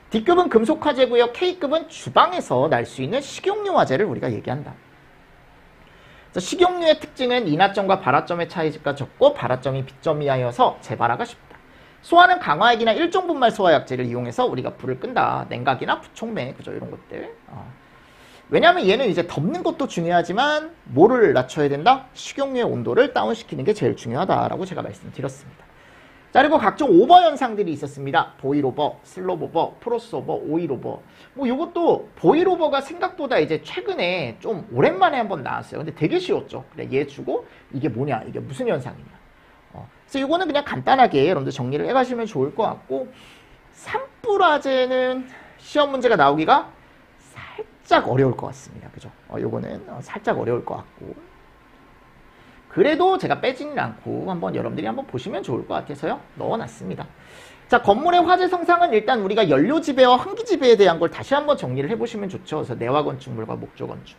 D급은 금속 화재고요. K급은 주방에서 날 수 있는 식용유 화재를 우리가 얘기한다. 식용유의 특징은 인화점과 발화점의 차이가 적고 발화점이 B점 이하여서 재발화가 쉽다. 소화는 강화액이나 일종분말 소화약제를 이용해서 우리가 불을 끈다. 냉각이나 부촉매, 그죠? 이런 것들. 왜냐하면 얘는 이제 덮는 것도 중요하지만 뭐를 낮춰야 된다? 식용유의 온도를 다운시키는 게 제일 중요하다라고 제가 말씀드렸습니다. 자, 그리고 각종 오버 현상들이 있었습니다. 보일오버, 슬롭오버, 프로스오버, 오일오버. 뭐 이것도 보일오버가 생각보다 이제 최근에 좀 오랜만에 한번 나왔어요. 근데 되게 쉬웠죠. 그래, 얘 주고 이게 뭐냐, 이게 무슨 현상이냐. 그래서 이거는 그냥 간단하게 여러분들 정리를 해가시면 좋을 것 같고, 산불화재는 시험 문제가 나오기가 살짝 어려울 것 같습니다. 그죠? 요거는 살짝 어려울 것 같고, 그래도 제가 빼지는 않고 한번 여러분들이 한번 보시면 좋을 것 같아서요, 넣어놨습니다. 자, 건물의 화재 성상은 일단 우리가 연료 지배와 환기 지배에 대한 걸 다시 한번 정리를 해보시면 좋죠. 그래서 내화 건축물과 목조 건축.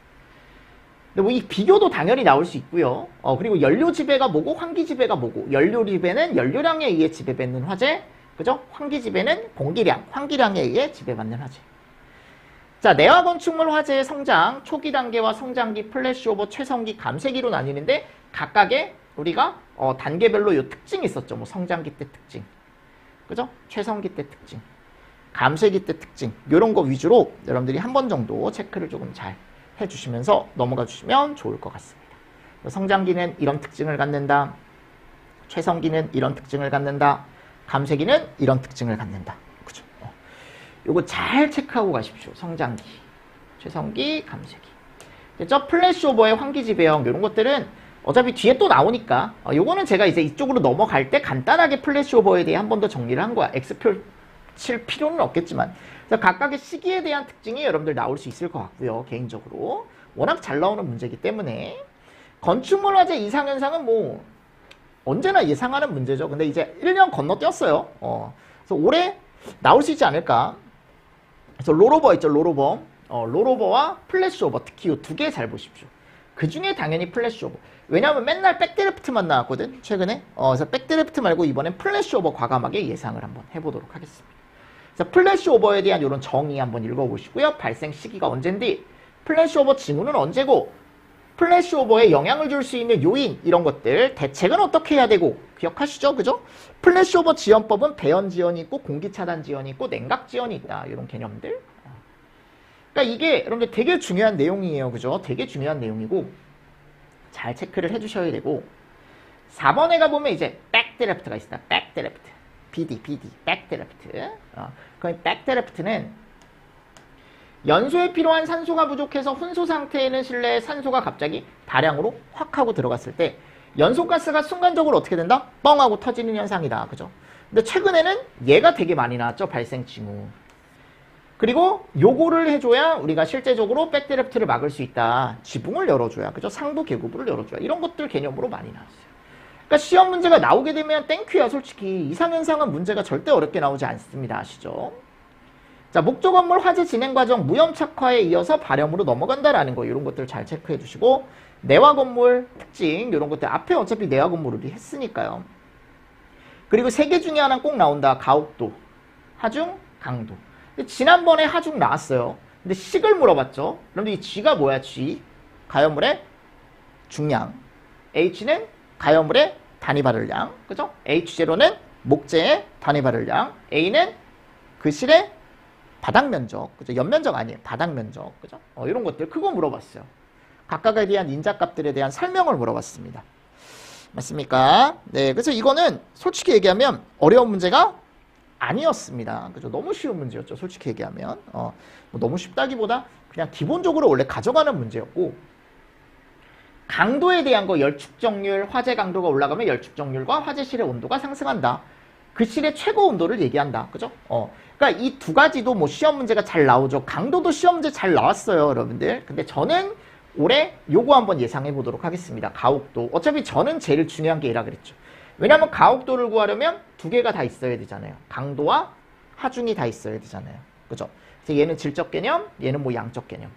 근데 뭐 이 비교도 당연히 나올 수 있고요. 그리고 연료 지배가 뭐고 환기 지배가 뭐고, 연료 지배는 연료량에 의해 지배받는 화재, 그죠? 환기 지배는 공기량, 환기량에 의해 지배받는 화재. 자, 내화 건축물 화재의 성장, 초기 단계와 성장기, 플래시오버, 최성기, 감쇄기로 나뉘는데 각각의 우리가 단계별로 요 특징이 있었죠. 뭐 성장기 때 특징, 그죠? 최성기 때 특징, 감쇄기 때 특징, 요런 거 위주로 여러분들이 한 번 정도 체크를 조금 잘 해주시면서 넘어가 주시면 좋을 것 같습니다. 성장기는 이런 특징을 갖는다. 최성기는 이런 특징을 갖는다. 감쇄기는 이런 특징을 갖는다. 그죠? 요거 잘 체크하고 가십시오. 성장기, 최성기, 감쇄기. 저 플래시오버의 환기지배형 이런 것들은 어차피 뒤에 또 나오니까 요거는 제가 이제 이쪽으로 넘어갈 때 간단하게 플래시오버에 대해 한 번 더 정리를 한 거야. X표 칠 필요는 없겠지만, 그래서 각각의 시기에 대한 특징이 여러분들 나올 수 있을 것 같고요. 개인적으로 워낙 잘 나오는 문제이기 때문에 건축물 화재 이상현상은 뭐 언제나 예상하는 문제죠. 근데 이제 1년 건너뛰었어요. 그래서 올해 나올 수 있지 않을까. 그래서 롤오버 있죠. 롤오버. 롤오버와 플래시오버, 특히 이 두 개 잘 보십시오. 그 중에 당연히 플래시오버. 왜냐하면 맨날 백드래프트만 나왔거든, 최근에. 그래서 백드래프트 말고 이번엔 플래시오버 과감하게 예상을 한번 해보도록 하겠습니다. 그래서 플래시오버에 대한 이런 정의 한번 읽어보시고요. 발생 시기가 언젠지, 플래시오버 징후는 언제고, 플래시오버에 영향을 줄 수 있는 요인, 이런 것들, 대책은 어떻게 해야 되고, 기억하시죠? 그죠? 플래시오버 지연법은 배연 지연이 있고, 공기 차단 지연이 있고, 냉각 지연이 있다. 이런 개념들. 그러니까 이게 여러분들 되게 중요한 내용이에요. 그죠? 되게 중요한 내용이고, 잘 체크를 해주셔야 되고, 4번에 가보면 이제 백드래프트가 있습니다. 백드래프트. BD, 백드래프트. 그 백드래프트는 연소에 필요한 산소가 부족해서 혼소 상태에 있는 실내에 산소가 갑자기 다량으로 확 하고 들어갔을 때 연소가스가 순간적으로 어떻게 된다? 뻥 하고 터지는 현상이다. 그죠? 근데 최근에는 얘가 되게 많이 나왔죠. 발생 징후. 그리고 요거를 해줘야 우리가 실제적으로 백드래프트를 막을 수 있다. 지붕을 열어줘야. 그죠? 상부 계급부를 열어줘야. 이런 것들 개념으로 많이 나왔어요. 그러니까 시험 문제가 나오게 되면 땡큐야. 솔직히 이상현상은 문제가 절대 어렵게 나오지 않습니다. 아시죠? 자, 목조 건물 화재 진행 과정 무염 착화에 이어서 발염으로 넘어간다라는 거, 이런 것들 잘 체크해 주시고, 내화 건물 특징 이런 것들 앞에 어차피 내화 건물을 했으니까요. 그리고 세 개 중에 하나 꼭 나온다. 가옥도, 하중, 강도. 지난번에 하중 나왔어요. 근데 식을 물어봤죠. 그런데 이 G가 뭐야? G 가열물의 중량, H는 가열물의 단위 발열량, 그죠? H0는 목재의 단위 발열량, A는 그 실의 바닥 면적, 그죠? 옆면적 아니에요. 바닥 면적, 그죠? 이런 것들 그거 물어봤어요. 각각에 대한 인자값들에 대한 설명을 물어봤습니다. 맞습니까? 네, 그래서 이거는 솔직히 얘기하면 어려운 문제가 아니었습니다. 그죠? 너무 쉬운 문제였죠. 솔직히 얘기하면 뭐 너무 쉽다기보다 그냥 기본적으로 원래 가져가는 문제였고, 강도에 대한 거, 열축정률, 화재 강도가 올라가면 열축정률과 화재실의 온도가 상승한다. 그 실의 최고 온도를 얘기한다. 그죠? 그러니까 이 두 가지도 뭐 시험 문제가 잘 나오죠. 강도도 시험 문제 잘 나왔어요, 여러분들. 근데 저는 올해 요거 한번 예상해 보도록 하겠습니다. 가옥도. 어차피 저는 제일 중요한 게 얘라 그랬죠. 왜냐하면 가옥도를 구하려면 두 개가 다 있어야 되잖아요. 강도와 하중이 다 있어야 되잖아요. 그죠? 그래서 얘는 질적 개념, 얘는 뭐 양적 개념.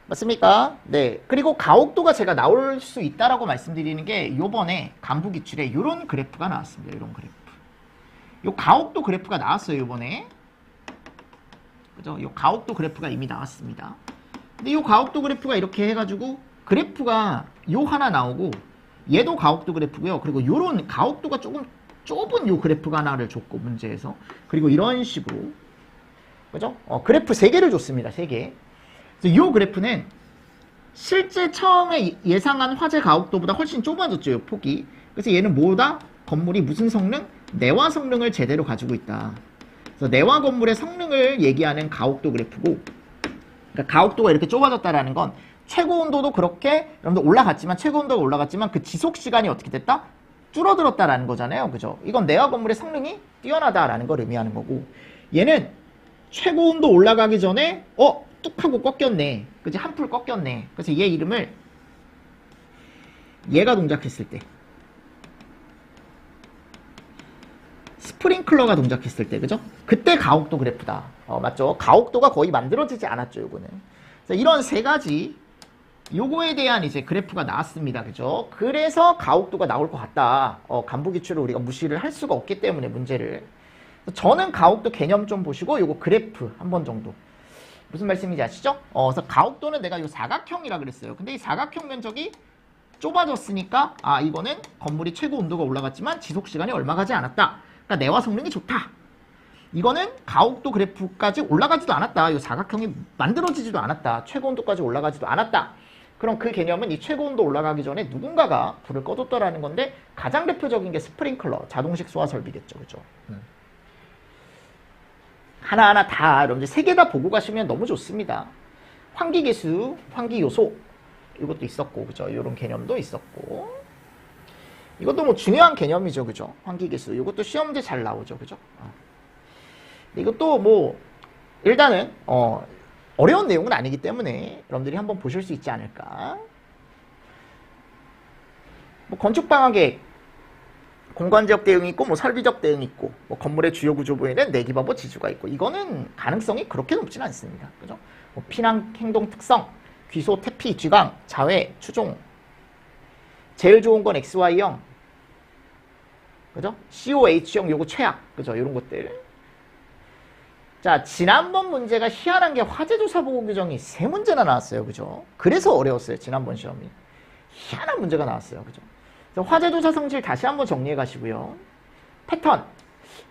맞습니까? 네. 그리고 가옥도가 제가 나올 수 있다라고 말씀드리는 게 요번에 간부기출에 요런 그래프가 나왔습니다. 요런 그래프. 요 가옥도 그래프가 나왔어요, 요번에. 그죠? 요 가옥도 그래프가 이미 나왔습니다. 근데 요 가옥도 그래프가 이렇게 해가지고 그래프가 요 하나 나오고, 얘도 가옥도 그래프고요. 그리고 요런 가옥도가 조금 좁은 요 그래프가 하나를 줬고, 문제에서. 그리고 이런 식으로. 그죠? 그래프 3개를 줬습니다. 3개. 그래서 요 그래프는 실제 처음에 예상한 화재 가옥도보다 훨씬 좁아졌죠. 요 폭이. 그래서 얘는 뭐다? 건물이 무슨 성능? 내화 성능을 제대로 가지고 있다. 그래서 내화 건물의 성능을 얘기하는 가옥도 그래프고, 그러니까 가옥도가 이렇게 좁아졌다라는 건 최고 온도도 그렇게 여러분들 올라갔지만, 최고 온도가 올라갔지만 그 지속 시간이 어떻게 됐다? 줄어들었다라는 거잖아요. 그죠? 이건 내화 건물의 성능이 뛰어나다라는 걸 의미하는 거고, 얘는 최고 온도 올라가기 전에 뚝 하고 꺾였네. 그치? 한풀 꺾였네. 그래서 얘 이름을 얘가 동작했을 때, 스프링클러가 동작했을 때, 그죠? 그때 가옥도 그래프다. 맞죠? 가옥도가 거의 만들어지지 않았죠, 요거는. 그래서 이런 세 가지, 요거에 대한 이제 그래프가 나왔습니다. 그죠? 그래서 가옥도가 나올 것 같다. 간부기출을 우리가 무시를 할 수가 없기 때문에 문제를. 저는 가옥도 개념 좀 보시고 요거 그래프 한 번 정도. 무슨 말씀인지 아시죠? 그래서 가옥도는 내가 요 사각형이라 그랬어요. 근데 이 사각형 면적이 좁아졌으니까 이거는 건물이 최고 온도가 올라갔지만 지속시간이 얼마 가지 않았다. 그러니까 내화 성능이 좋다. 이거는 가옥도 그래프까지 올라가지도 않았다. 이 사각형이 만들어지지도 않았다. 최고 온도까지 올라가지도 않았다. 그럼 그 개념은 이 최고 온도 올라가기 전에 누군가가 불을 꺼뒀다라는 건데, 가장 대표적인 게 스프링클러, 자동식 소화 설비겠죠. 그죠? 하나하나 다 여러분들 3개 다 보고 가시면 너무 좋습니다. 환기계수, 환기요소 이것도 있었고, 그죠? 이런 개념도 있었고, 이것도 뭐 중요한 개념이죠. 그죠? 환기계수 이것도 시험 문제 잘 나오죠. 그죠? 이것도 뭐 일단은 어려운 내용은 아니기 때문에 여러분들이 한번 보실 수 있지 않을까. 뭐 건축방화계획, 공간지역 대응이 있고, 뭐 설비적 대응이 있고, 뭐 건물의 주요 구조부에는 내기바보 지주가 있고, 이거는 가능성이 그렇게 높진 않습니다. 그죠? 뭐 피난 행동 특성, 귀소, 태피, 쥐강, 자회, 추종. 제일 좋은 건 XY형. 그죠? COH형 요거 최악. 그죠? 이런 것들. 자, 지난번 문제가 희한한 게 화재조사 보고 규정이 3문제나 나왔어요. 그죠? 그래서 어려웠어요. 지난번 시험이. 희한한 문제가 나왔어요. 그죠? 그래서 화재조사 성질 다시 한번 정리해 가시고요.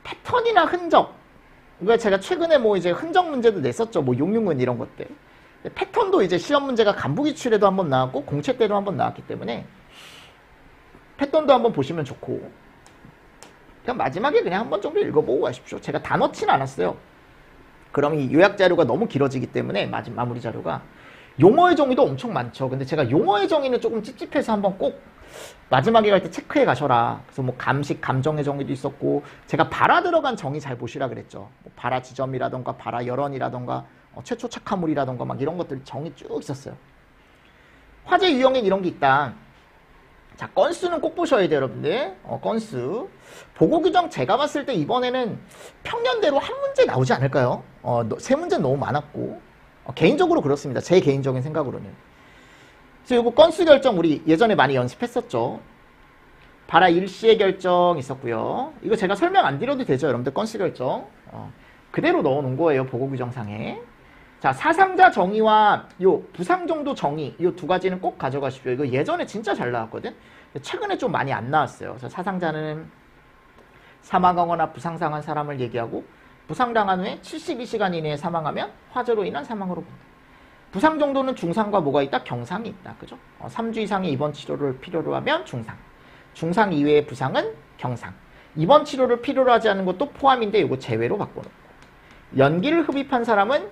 패턴이나 흔적. 이거 제가 최근에 뭐 이제 흔적 문제도 냈었죠. 뭐 용융은 이런 것들. 패턴도 이제 시험 문제가 간부기출에도 한번 나왔고, 공채 때도 한번 나왔기 때문에 패턴도 한번 보시면 좋고, 그냥 마지막에 그냥 한번 정도 읽어보고 가십시오. 제가 다 넣진 않았어요. 그럼 이 요약 자료가 너무 길어지기 때문에 마무리 자료가, 용어의 정의도 엄청 많죠. 근데 제가 용어의 정의는 조금 찝찝해서 한번 꼭 마지막에 갈 때 체크해 가셔라. 그래서 뭐 감식, 감정의 정의도 있었고, 제가 발화 들어간 정의 잘 보시라 그랬죠. 뭐 발화 지점이라던가 발화 열언이라던가 최초 착화물이라던가 막 이런 것들 정의 쭉 있었어요. 화재 유형엔 이런 게 있다. 자, 건수는 꼭 보셔야 돼요, 여러분들. 건수. 보고 규정 제가 봤을 때 이번에는 평년대로 한 문제 나오지 않을까요? 3문제는 너무 많았고. 개인적으로 그렇습니다. 제 개인적인 생각으로는. 그래서 이거 건수 결정 우리 예전에 많이 연습했었죠. 발화 일시의 결정 있었고요. 이거 제가 설명 안 드려도 되죠, 여러분들. 건수 결정. 그대로 넣어놓은 거예요, 보고 규정상에. 자, 사상자 정의와 요 부상 정도 정의, 요 2가지는 꼭 가져가십시오. 이거 예전에 진짜 잘 나왔거든. 최근에 좀 많이 안 나왔어요. 그래서 사상자는 사망하거나 부상당한 사람을 얘기하고, 부상당한 후에 72시간 이내에 사망하면 화재로 인한 사망으로 본다. 부상 정도는 중상과 뭐가 있다? 경상이 있다. 그죠? 3주 이상의 입원 치료를 필요로 하면 중상. 중상 이외의 부상은 경상. 입원 치료를 필요로 하지 않은 것도 포함인데 이거 제외로 바꿔놓고. 연기를 흡입한 사람은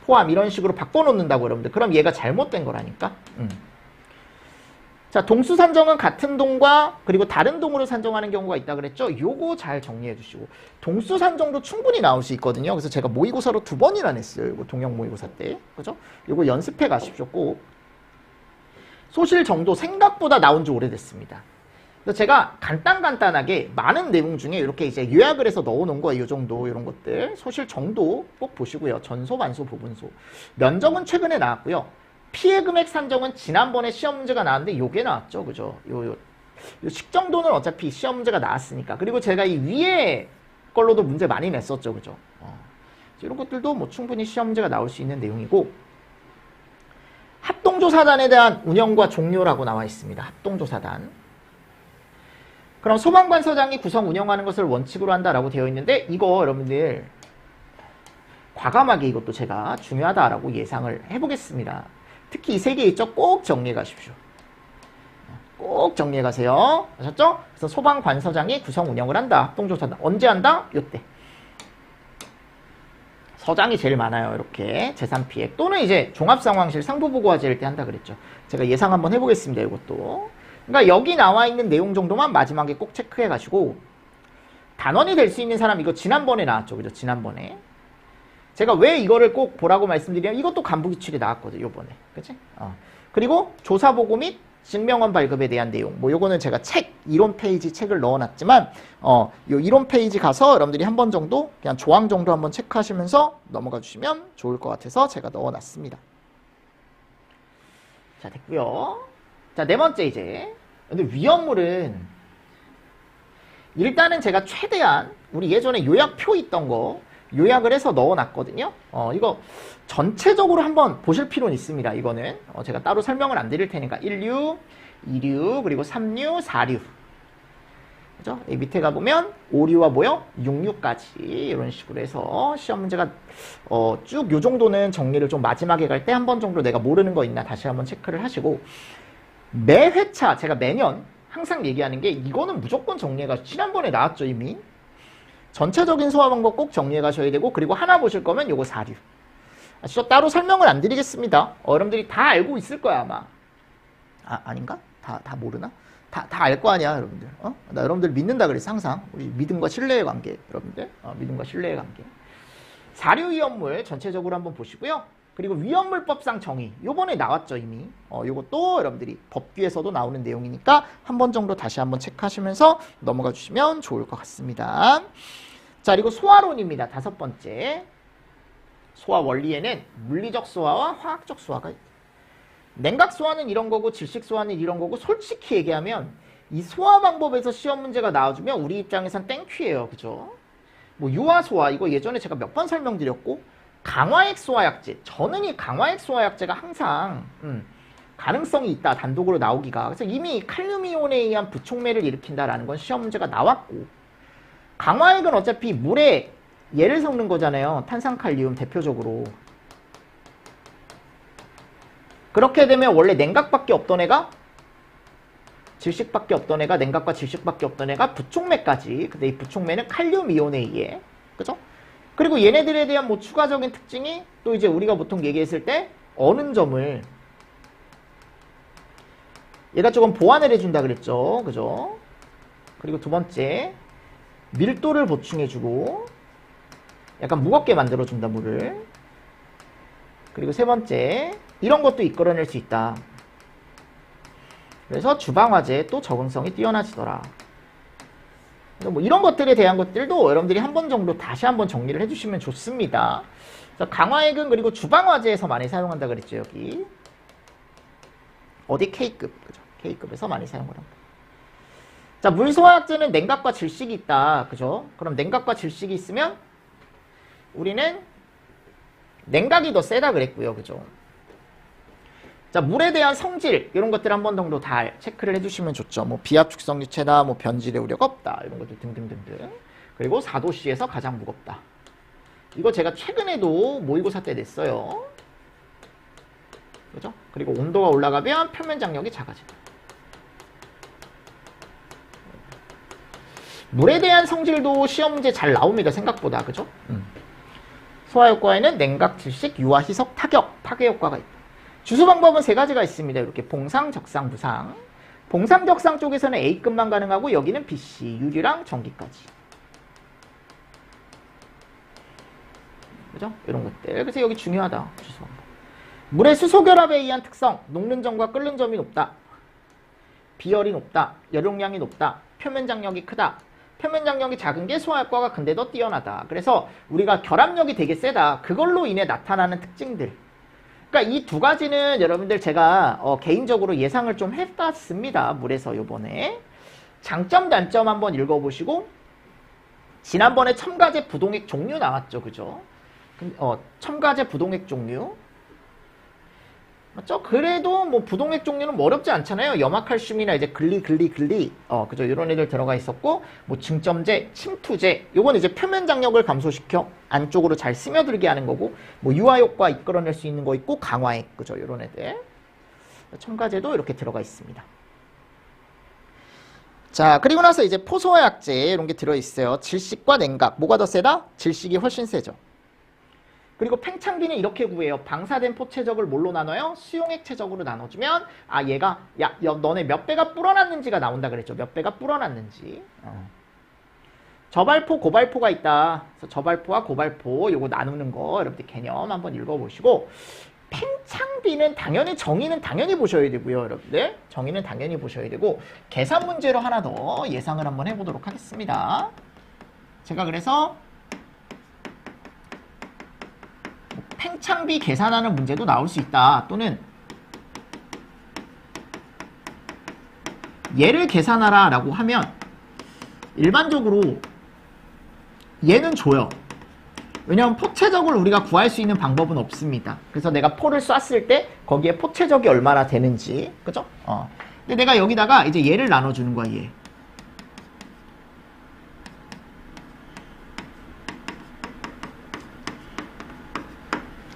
포함, 이런 식으로 바꿔놓는다고 여러분들. 그럼 얘가 잘못된 거라니까. 자, 동수 산정은 같은 동과 그리고 다른 동으로 산정하는 경우가 있다 그랬죠. 요거 잘 정리해 주시고, 동수 산정도 충분히 나올 수 있거든요. 그래서 제가 모의고사로 2번이나 냈어요. 이거 동영 모의고사 때. 그죠? 요거 연습해 가십시오. 꼭. 소실 정도 생각보다 나온 지 오래됐습니다. 그래서 제가 간단하게 많은 내용 중에 이렇게 이제 요약을 해서 넣어놓은 거예요. 이 정도, 이런 것들. 소실 정도 꼭 보시고요. 전소, 반소, 부분소. 면적은 최근에 나왔고요. 피해 금액 산정은 지난번에 시험 문제가 나왔는데 요게 나왔죠. 그죠? 요 식정도는 어차피 시험 문제가 나왔으니까. 그리고 제가 이 위에 걸로도 문제 많이 냈었죠. 그죠? 이런 것들도 뭐 충분히 시험 문제가 나올 수 있는 내용이고, 합동조사단에 대한 운영과 종료라고 나와 있습니다. 합동조사단. 그럼 소방관서장이 구성 운영하는 것을 원칙으로 한다라고 되어 있는데, 이거 여러분들 과감하게 이것도 제가 중요하다라고 예상을 해보겠습니다. 특히 이 3개 있죠? 꼭 정리해 가십시오. 꼭 정리해 가세요. 아셨죠? 그래서 소방관서장이 구성 운영을 한다. 합동조사단. 언제 한다? 요때. 서장이 제일 많아요. 이렇게 재산피해 또는 이제 종합상황실 상부보고화재일 때 한다 그랬죠. 제가 예상 한번 해보겠습니다. 이것도. 그러니까 여기 나와 있는 내용 정도만 마지막에 꼭 체크해가지고 단원이 될 수 있는 사람 이거 지난번에 나왔죠. 그죠? 지난번에. 제가 왜 이거를 꼭 보라고 말씀드리냐면 이것도 간부기출이 나왔거든요. 요번에. 그치? 그리고 조사보고 및 증명원 발급에 대한 내용. 뭐 요거는 제가 이론 페이지 책을 넣어놨지만 요 이론 페이지 가서 여러분들이 한 번 정도 그냥 조항 정도 한번 체크하시면서 넘어가 주시면 좋을 것 같아서 제가 넣어놨습니다. 자, 됐고요. 자, 네 번째 이제. 근데 위험물은 일단은 제가 최대한 우리 예전에 요약표 있던 거 요약을 해서 넣어놨거든요. 이거 전체적으로 한번 보실 필요는 있습니다. 이거는 제가 따로 설명을 안 드릴 테니까 1류, 2류, 그리고 3류, 4류. 그죠? 이 밑에 가보면 5류와 뭐요? 6류까지 이런 식으로 해서 시험 문제가 쭉 요 정도는 정리를 좀 마지막에 갈 때 한 번 정도 내가 모르는 거 있나 다시 한번 체크를 하시고 매 회차 제가 매년 항상 얘기하는 게 이거는 무조건 정리해가 지난번에 나왔죠 이미. 전체적인 소화 방법 꼭 정리해 가셔야 되고 그리고 하나 보실 거면 요거 4류. 아시죠? 따로 설명을 안 드리겠습니다. 여러분들이 다 알고 있을 거야 아마. 아닌가? 다 모르나? 다 알 거 아니야 여러분들. 나 여러분들 믿는다 그랬어 항상. 우리 믿음과 신뢰의 관계 여러분들. 믿음과 신뢰의 관계. 4류 위험물 전체적으로 한번 보시고요. 그리고 위험물법상 정의 요번에 나왔죠 이미. 요것도 여러분들이 법규에서도 나오는 내용이니까 한 번 정도 다시 한번 체크하시면서 넘어가 주시면 좋을 것 같습니다. 자, 그리고 소화론입니다. 다섯 번째. 소화 원리에는 물리적 소화와 화학적 소화가 있다. 냉각 소화는 이런 거고 질식 소화는 이런 거고 솔직히 얘기하면 이 소화 방법에서 시험 문제가 나와주면 우리 입장에선 땡큐예요. 그죠? 뭐 유화 소화 이거 예전에 제가 몇 번 설명드렸고 강화액 소화약제 저는 이 강화액 소화약제가 항상 가능성이 있다 단독으로 나오기가. 그래서 이미 칼륨이온에 의한 부촉매를 일으킨다라는 건 시험 문제가 나왔고 강화액은 어차피 물에 얘를 섞는 거잖아요. 탄산칼륨 대표적으로. 그렇게 되면 원래 냉각밖에 없던 애가 질식밖에 없던 애가 냉각과 질식밖에 없던 애가 부촉매까지. 근데 이 부촉매는 칼륨이온에 의해. 그죠? 그리고 얘네들에 대한 뭐 추가적인 특징이 또 이제 우리가 보통 얘기했을 때 어는 점을 얘가 조금 보완을 해준다 그랬죠. 그죠? 그리고 두 번째 밀도를 보충해주고 약간 무겁게 만들어준다 물을. 그리고 세 번째 이런 것도 이끌어낼 수 있다. 그래서 주방화재에 또 적응성이 뛰어나지더라. 뭐 이런 것들에 대한 것들도 여러분들이 한 번 정도 다시 한번 정리를 해주시면 좋습니다. 강화액은 그리고 주방화재에서 많이 사용한다 그랬죠 여기. 어디 K급 그죠? K급에서 많이 사용을 합니다. 자, 물소화약제는 냉각과 질식이 있다. 그죠? 그럼 냉각과 질식이 있으면 우리는 냉각이 더 세다 그랬고요. 그죠? 자, 물에 대한 성질 이런 것들 한 번 정도 다 체크를 해주시면 좋죠. 뭐 비압축성 유체다, 뭐 변질의 우려가 없다 이런 것들 등등등등. 그리고 4도씨에서 가장 무겁다. 이거 제가 최근에도 모의고사 때 냈어요. 그죠? 그리고 온도가 올라가면 표면 장력이 작아진다. 물에 대한 성질도 시험 문제 잘 나옵니다. 생각보다. 그죠? 소화 효과에는 냉각, 질식, 유화, 희석, 타격, 파괴 효과가 있다. 주수 방법은 세 가지가 있습니다. 이렇게 봉상, 적상, 부상. 봉상, 적상 쪽에서는 A급만 가능하고 여기는 BC, 유리랑 전기까지. 그죠? 이런 것들. 그래서 여기 중요하다. 주수 방법. 물의 수소 결합에 의한 특성. 녹는 점과 끓는 점이 높다. 비열이 높다. 열용량이 높다. 표면 장력이 크다. 표면 장력이 작은 게 소화 효과가 근데 더 뛰어나다. 그래서 우리가 결합력이 되게 세다. 그걸로 인해 나타나는 특징들. 그러니까 이 두 가지는 여러분들 제가 개인적으로 예상을 좀 해봤습니다. 물에서 요번에. 장점, 단점 한번 읽어보시고 지난번에 첨가제 부동액 종류 나왔죠. 그죠? 첨가제 부동액 종류. 맞죠? 그래도 뭐 부동액 종류는 뭐 어렵지 않잖아요. 염화칼슘이나 이제 글리, 그죠? 이런 애들 들어가 있었고, 뭐 증점제, 침투제, 요건 이제 표면 장력을 감소시켜 안쪽으로 잘 스며들게 하는 거고, 뭐 유화 효과 이끌어낼 수 있는 거 있고, 강화액, 그죠? 이런 애들. 첨가제도 이렇게 들어가 있습니다. 자, 그리고 나서 이제 포소화약제 이런 게 들어있어요. 질식과 냉각. 뭐가 더 세다? 질식이 훨씬 세죠. 그리고 팽창비는 이렇게 구해요. 방사된 포체적을 뭘로 나눠요? 수용액체적으로 나눠주면 얘가 너네 몇 배가 불어났는지가 나온다 그랬죠. 몇 배가 불어났는지. 저발포, 고발포가 있다. 그래서 저발포와 고발포 요거 나누는 거 여러분들 개념 한번 읽어보시고 팽창비는 당연히 정의는 당연히 보셔야 되고요. 여러분들 정의는 당연히 보셔야 되고 계산 문제로 하나 더 예상을 한번 해보도록 하겠습니다. 제가 그래서 팽창비 계산하는 문제도 나올 수 있다. 또는 얘를 계산하라 라고 하면 일반적으로 얘는 줘요. 왜냐하면 포체적을 우리가 구할 수 있는 방법은 없습니다. 그래서 내가 포를 쐈을 때 거기에 포체적이 얼마나 되는지, 그죠? 근데 내가 여기다가 이제 얘를 나눠주는 거야, 얘.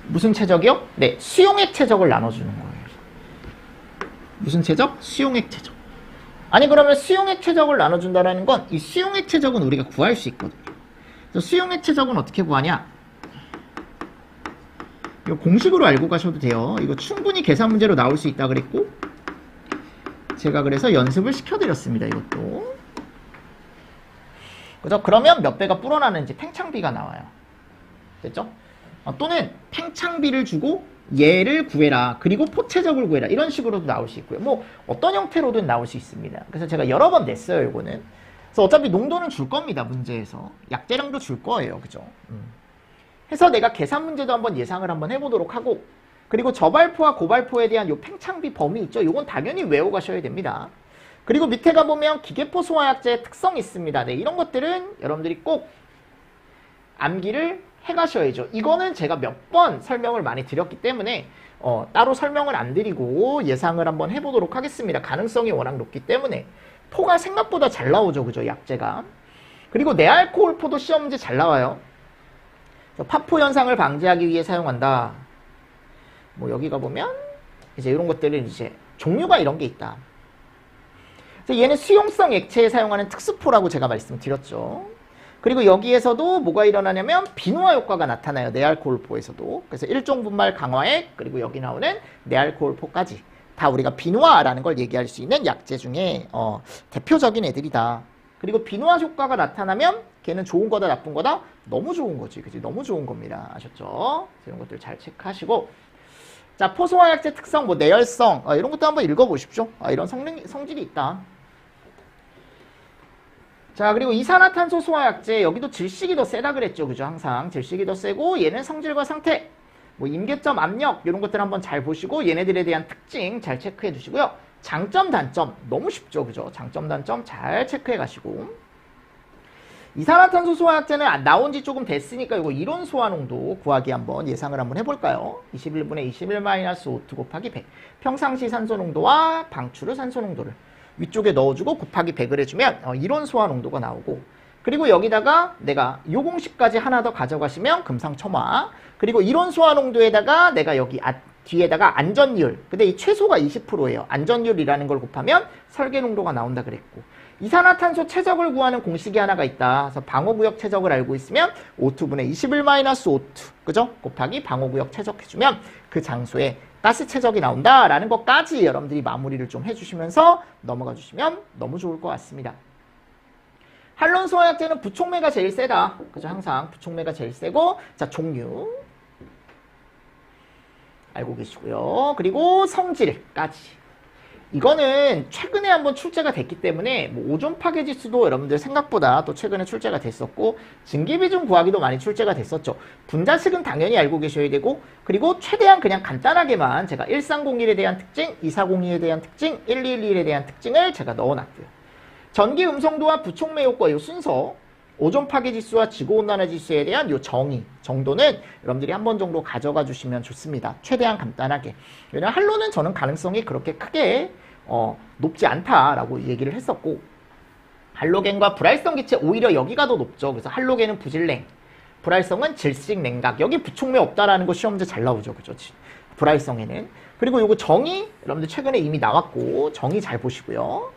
무슨 체적이요? 네, 수용액 체적을 나눠주는 거예요. 무슨 체적? 수용액 체적. 아니 그러면 수용액 체적을 나눠준다라는 건 이 수용액 체적은 우리가 구할 수 있거든요. 그래서 수용액 체적은 어떻게 구하냐? 이거 공식으로 알고 가셔도 돼요. 이거 충분히 계산 문제로 나올 수 있다 그랬고 제가 그래서 연습을 시켜드렸습니다. 이것도. 그죠? 그러면 몇 배가 불어나는지 팽창비가 나와요. 됐죠? 또는 팽창비를 주고 얘를 구해라. 그리고 포체적을 구해라. 이런 식으로도 나올 수 있고요. 뭐 어떤 형태로든 나올 수 있습니다. 그래서 제가 여러 번 냈어요. 이거는. 그래서 어차피 농도는 줄 겁니다. 문제에서. 약재량도 줄 거예요. 그죠? 해서 내가 계산 문제도 한번 예상을 한번 해보도록 하고 그리고 저발포와 고발포에 대한 요 팽창비 범위 있죠. 요건 당연히 외워가셔야 됩니다. 그리고 밑에 가보면 기계포 소화약제의 특성이 있습니다. 네, 이런 것들은 여러분들이 꼭 암기를 해가셔야죠. 이거는 제가 몇 번 설명을 많이 드렸기 때문에 따로 설명을 안 드리고 예상을 한번 해보도록 하겠습니다. 가능성이 워낙 높기 때문에 포가 생각보다 잘 나오죠. 그죠? 약재가. 그리고 내알코올포도 시험 문제 잘 나와요. 파포 현상을 방지하기 위해 사용한다. 뭐 여기 가보면 이제 이런 것들은 이제 종류가 이런 게 있다. 그래서 얘는 수용성 액체에 사용하는 특수포라고 제가 말씀드렸죠. 그리고 여기에서도 뭐가 일어나냐면 비노화 효과가 나타나요. 내알코올포에서도. 그래서 일종 분말 강화액 그리고 여기 나오는 내알코올포까지 다 우리가 비노화라는 걸 얘기할 수 있는 약재 중에 대표적인 애들이다. 그리고 비노화 효과가 나타나면 걔는 좋은 거다 나쁜 거다? 너무 좋은 거지. 그치? 너무 좋은 겁니다. 아셨죠? 이런 것들 잘 체크하시고 자, 포소화약제 특성, 뭐 내열성 이런 것도 한번 읽어보십시오. 이런 성질이 있다. 자, 그리고 이산화탄소 소화약제 여기도 질식이 더 세다 그랬죠. 그죠? 항상 질식이 더 세고 얘는 성질과 상태 뭐 임계점, 압력 이런 것들 한번 잘 보시고 얘네들에 대한 특징 잘 체크해 주시고요. 장점, 단점 너무 쉽죠. 그죠? 장점, 단점 잘 체크해 가시고 이산화탄소 소화약제는 나온 지 조금 됐으니까 이거 이론 소화농도 구하기 한번 예상을 한번 해볼까요? 21분의 21-O2 곱하기 100 평상시 산소농도와 방출후 산소농도를 위쪽에 넣어주고 곱하기 100을 해주면 이론 소화농도가 나오고 그리고 여기다가 내가 요 공식까지 하나 더 가져가시면 금상첨화 그리고 이론 소화농도에다가 내가 여기 뒤에다가 안전율 근데 이 최소가 20%예요. 안전율이라는 걸 곱하면 설계농도가 나온다 그랬고 이산화탄소 최적을 구하는 공식이 하나가 있다. 그래서 방어구역 최적을 알고 있으면 O2분의 21-O2 그죠? 곱하기 방어구역 최적해주면 그 장소에 가스 최적이 나온다라는 것까지 여러분들이 마무리를 좀 해주시면서 넘어가 주시면 너무 좋을 것 같습니다. 할론 소화약제는 부촉매가 제일 세다. 그죠? 항상 부촉매가 제일 세고 자 종류 알고 계시고요. 그리고 성질까지 이거는 최근에 한번 출제가 됐기 때문에 뭐 오존 파괴 지수도 여러분들 생각보다 또 최근에 출제가 됐었고 증기비중 구하기도 많이 출제가 됐었죠. 분자식은 당연히 알고 계셔야 되고 그리고 최대한 그냥 간단하게만 제가 1301에 대한 특징, 2402에 대한 특징, 1211에 대한 특징을 제가 넣어놨고요. 전기 음성도와 부촉매 효과 이 순서 오존 파괴 지수와 지구온난화 지수에 대한 요 정의 정도는 여러분들이 한 번 정도 가져가 주시면 좋습니다. 최대한 간단하게. 왜냐하면 할로는 저는 가능성이 그렇게 크게 높지 않다라고 얘기를 했었고 할로겐과 불활성 기체 오히려 여기가 더 높죠. 그래서 할로겐은 부질냉, 불활성은 질식 냉각. 여기 부촉매 없다라는 거 시험 문제 잘 나오죠. 그죠? 불활성에는. 그리고 요거 정의 여러분들 최근에 이미 나왔고 정의 잘 보시고요.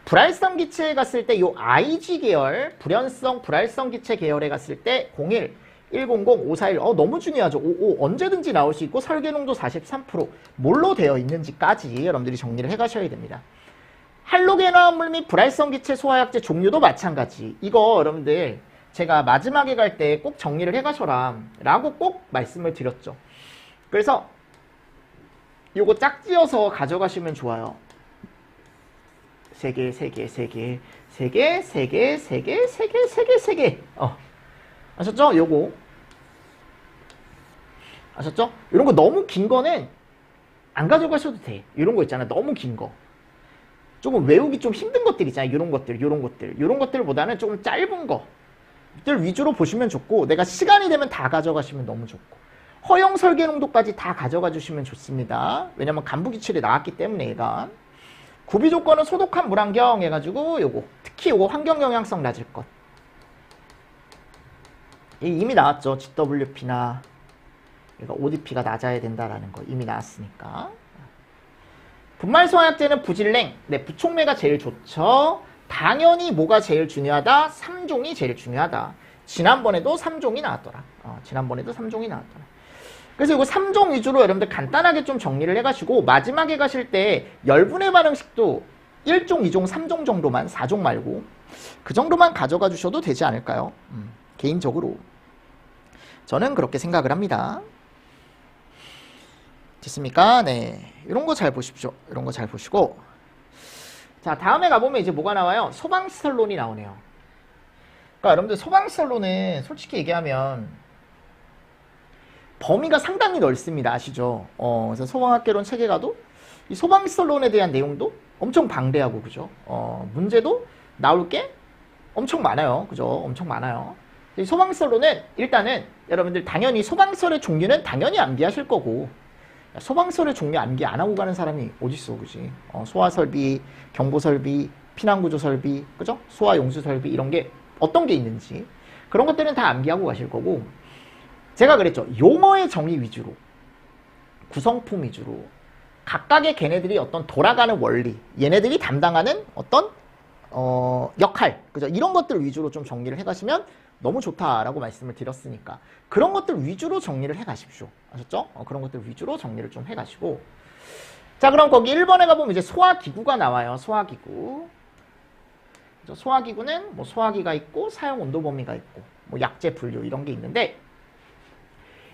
불활성 기체에 갔을 때 요 IG 계열, 불연성 불활성 기체 계열에 갔을 때 01, 100, 541. 너무 중요하죠. 55 언제든지 나올 수 있고 설계농도 43%. 뭘로 되어 있는지까지 여러분들이 정리를 해가셔야 됩니다. 할로겐 화합물 및 불활성 기체 소화약제 종류도 마찬가지. 이거 여러분들 제가 마지막에 갈 때 꼭 정리를 해가셔라 라고 꼭 말씀을 드렸죠. 그래서 요거 짝지어서 가져가시면 좋아요. 3개, 3개, 3개, 3개, 3개, 3개, 3개, 3개, 3개. 아셨죠? 요거. 아셨죠? 이런 거 너무 긴 거는 안 가져가셔도 돼. 이런 거 있잖아. 너무 긴 거. 조금 외우기 좀 힘든 것들 있잖아요. 이런 것들, 이런 것들. 이런 것들보다는 조금 짧은 거들 위주로 보시면 좋고, 내가 시간이 되면 다 가져가시면 너무 좋고, 허용 설계 농도까지 다 가져가 주시면 좋습니다. 왜냐면 간부 기출이 나왔기 때문에 얘가. 구비 조건은 소독한 물환경 해가지고 요거. 특히 요거 환경 영향성 낮을 것. 이미 나왔죠. GWP나 ODP가 낮아야 된다라는 거 이미 나왔으니까. 분말 소화약제는 부질냉, 네, 부촉매가 제일 좋죠. 당연히 뭐가 제일 중요하다? 3종이 제일 중요하다. 지난번에도 3종이 나왔더라. 그래서 이거 3종 위주로 여러분들 간단하게 좀 정리를 해가시고, 마지막에 가실 때 열분의 반응식도 1종, 2종, 3종 정도만, 4종 말고 그 정도만 가져가 주셔도 되지 않을까요? 개인적으로 저는 그렇게 생각을 합니다. 됐습니까? 네, 이런 거 잘 보십시오. 이런 거 잘 보시고, 자, 다음에 가보면 이제 뭐가 나와요? 소방시설론이 나오네요. 그러니까 여러분들 소방시설론은 솔직히 얘기하면 범위가 상당히 넓습니다. 아시죠? 그래서 소방학개론 책에 가도 이 소방시설론에 대한 내용도 엄청 방대하고, 그죠? 문제도 나올 게 엄청 많아요. 그죠? 엄청 많아요. 이 소방시설론은 일단은 여러분들 당연히 소방시설의 종류는 당연히 암기하실 거고, 소방시설의 종류 암기 안 하고 가는 사람이 어딨어, 그지? 소화설비, 경보설비, 피난구조설비, 그죠? 소화용수설비 이런 게 어떤 게 있는지 그런 것들은 다 암기하고 가실 거고, 제가 그랬죠. 용어의 정의 위주로, 구성품 위주로, 각각의 걔네들이 어떤 돌아가는 원리, 얘네들이 담당하는 어떤 역할, 그죠? 이런 것들 위주로 좀 정리를 해가시면 너무 좋다라고 말씀을 드렸으니까 그런 것들 위주로 정리를 해가십시오. 아셨죠? 그런 것들 위주로 정리를 좀 해가시고, 자, 그럼 거기 1번에 가보면 이제 소화기구가 나와요. 소화기구. 소화기구는 뭐 소화기가 있고 사용 온도 범위가 있고 뭐 약재 분류 이런 게 있는데,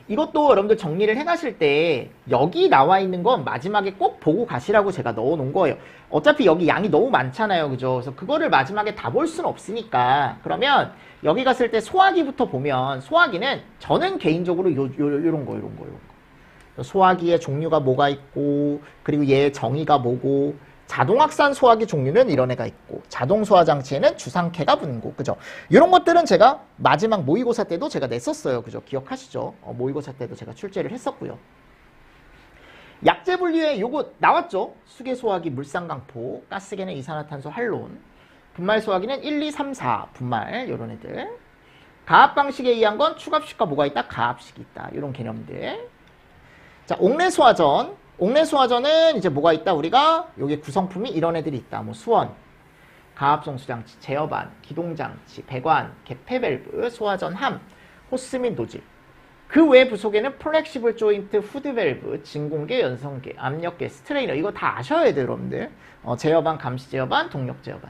이것도 여러분들 정리를 해가실 때 여기 나와 있는 건 마지막에 꼭 보고 가시라고 제가 넣어 놓은 거예요. 어차피 여기 양이 너무 많잖아요. 그죠? 그래서 그거를 마지막에 다 볼 수는 없으니까, 그러면 여기 갔을 때 소화기부터 보면, 소화기는 저는 개인적으로 요런 거. 소화기의 종류가 뭐가 있고, 그리고 얘의 정의가 뭐고, 자동확산 소화기 종류는 이런 애가 있고, 자동 소화장치에는 주상캐가 붙고, 그죠? 이런 것들은 제가 마지막 모의고사 때도 제가 냈었어요. 그죠? 기억하시죠? 모의고사 때도 제가 출제를 했었고요. 약재 분류에 요거 나왔죠? 수계 소화기 물쌍강포, 가스계는 이산화탄소 할론, 분말 소화기는 1, 2, 3, 4 분말, 요런 애들. 가압 방식에 의한 건 추갑식과 뭐가 있다? 가압식이 있다. 요런 개념들. 자, 옥내 소화전. 옥내 소화전은 이제 뭐가 있다? 우리가 여기 구성품이 이런 애들이 있다. 뭐 수원, 가압송수장치, 제어반, 기동장치, 배관, 개폐밸브, 소화전 함, 호스 및 노즐. 그 외 부속에는 플렉시블 조인트, 후드밸브, 진공계, 연성계, 압력계, 스트레이너. 이거 다 아셔야 돼요, 여러분들. 제어반, 감시 제어반, 동력 제어반.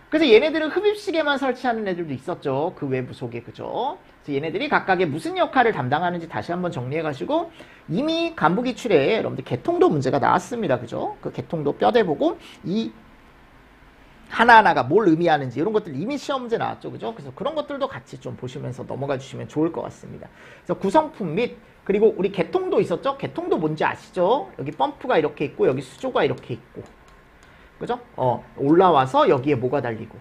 그래서 얘네들은 흡입식에만 설치하는 애들도 있었죠. 그 외 부속에, 그죠? 그래서 얘네들이 각각의 무슨 역할을 담당하는지 다시 한번 정리해가시고, 이미 간부 기출에 여러분들 개통도 문제가 나왔습니다. 그죠? 그 개통도 뼈대 보고 이 하나하나가 뭘 의미하는지 이런 것들 이미 시험 문제 나왔죠. 그죠? 그래서 그런 것들도 같이 좀 보시면서 넘어가 주시면 좋을 것 같습니다. 그래서 구성품 및, 그리고 우리 개통도 있었죠? 개통도 뭔지 아시죠? 여기 펌프가 이렇게 있고 여기 수조가 이렇게 있고, 그죠? 올라와서 여기에 뭐가 달리고,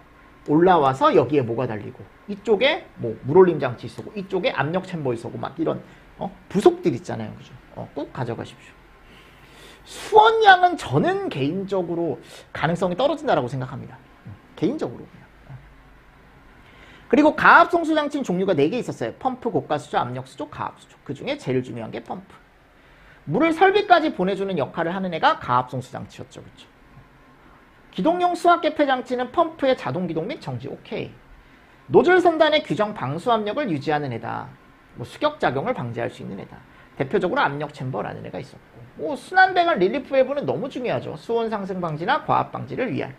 올라와서 여기에 뭐가 달리고, 이쪽에 뭐 물올림 장치 있었고, 이쪽에 압력 챔버 있었고, 막 이런 부속들 있잖아요. 그죠? 꼭 가져가십시오. 수원양은 저는 개인적으로 가능성이 떨어진다라고 생각합니다. 개인적으로. 그리고 가압송수장치는 종류가 4개 있었어요. 펌프, 고가수조, 압력수조, 가압수조. 그 중에 제일 중요한 게 펌프. 물을 설비까지 보내주는 역할을 하는 애가 가압송수장치였죠. 그렇죠? 기동용 수압개폐 장치는 펌프의 자동기동 및 정지. 오케이. 노즐 선단의 규정 방수압력을 유지하는 애다. 뭐 수격작용을 방지할 수 있는 애다. 대표적으로 압력 챔버라는 애가 있었고, 뭐 순환배관 릴리프 밸브는 너무 중요하죠. 수온 상승 방지나 과압 방지를 위한.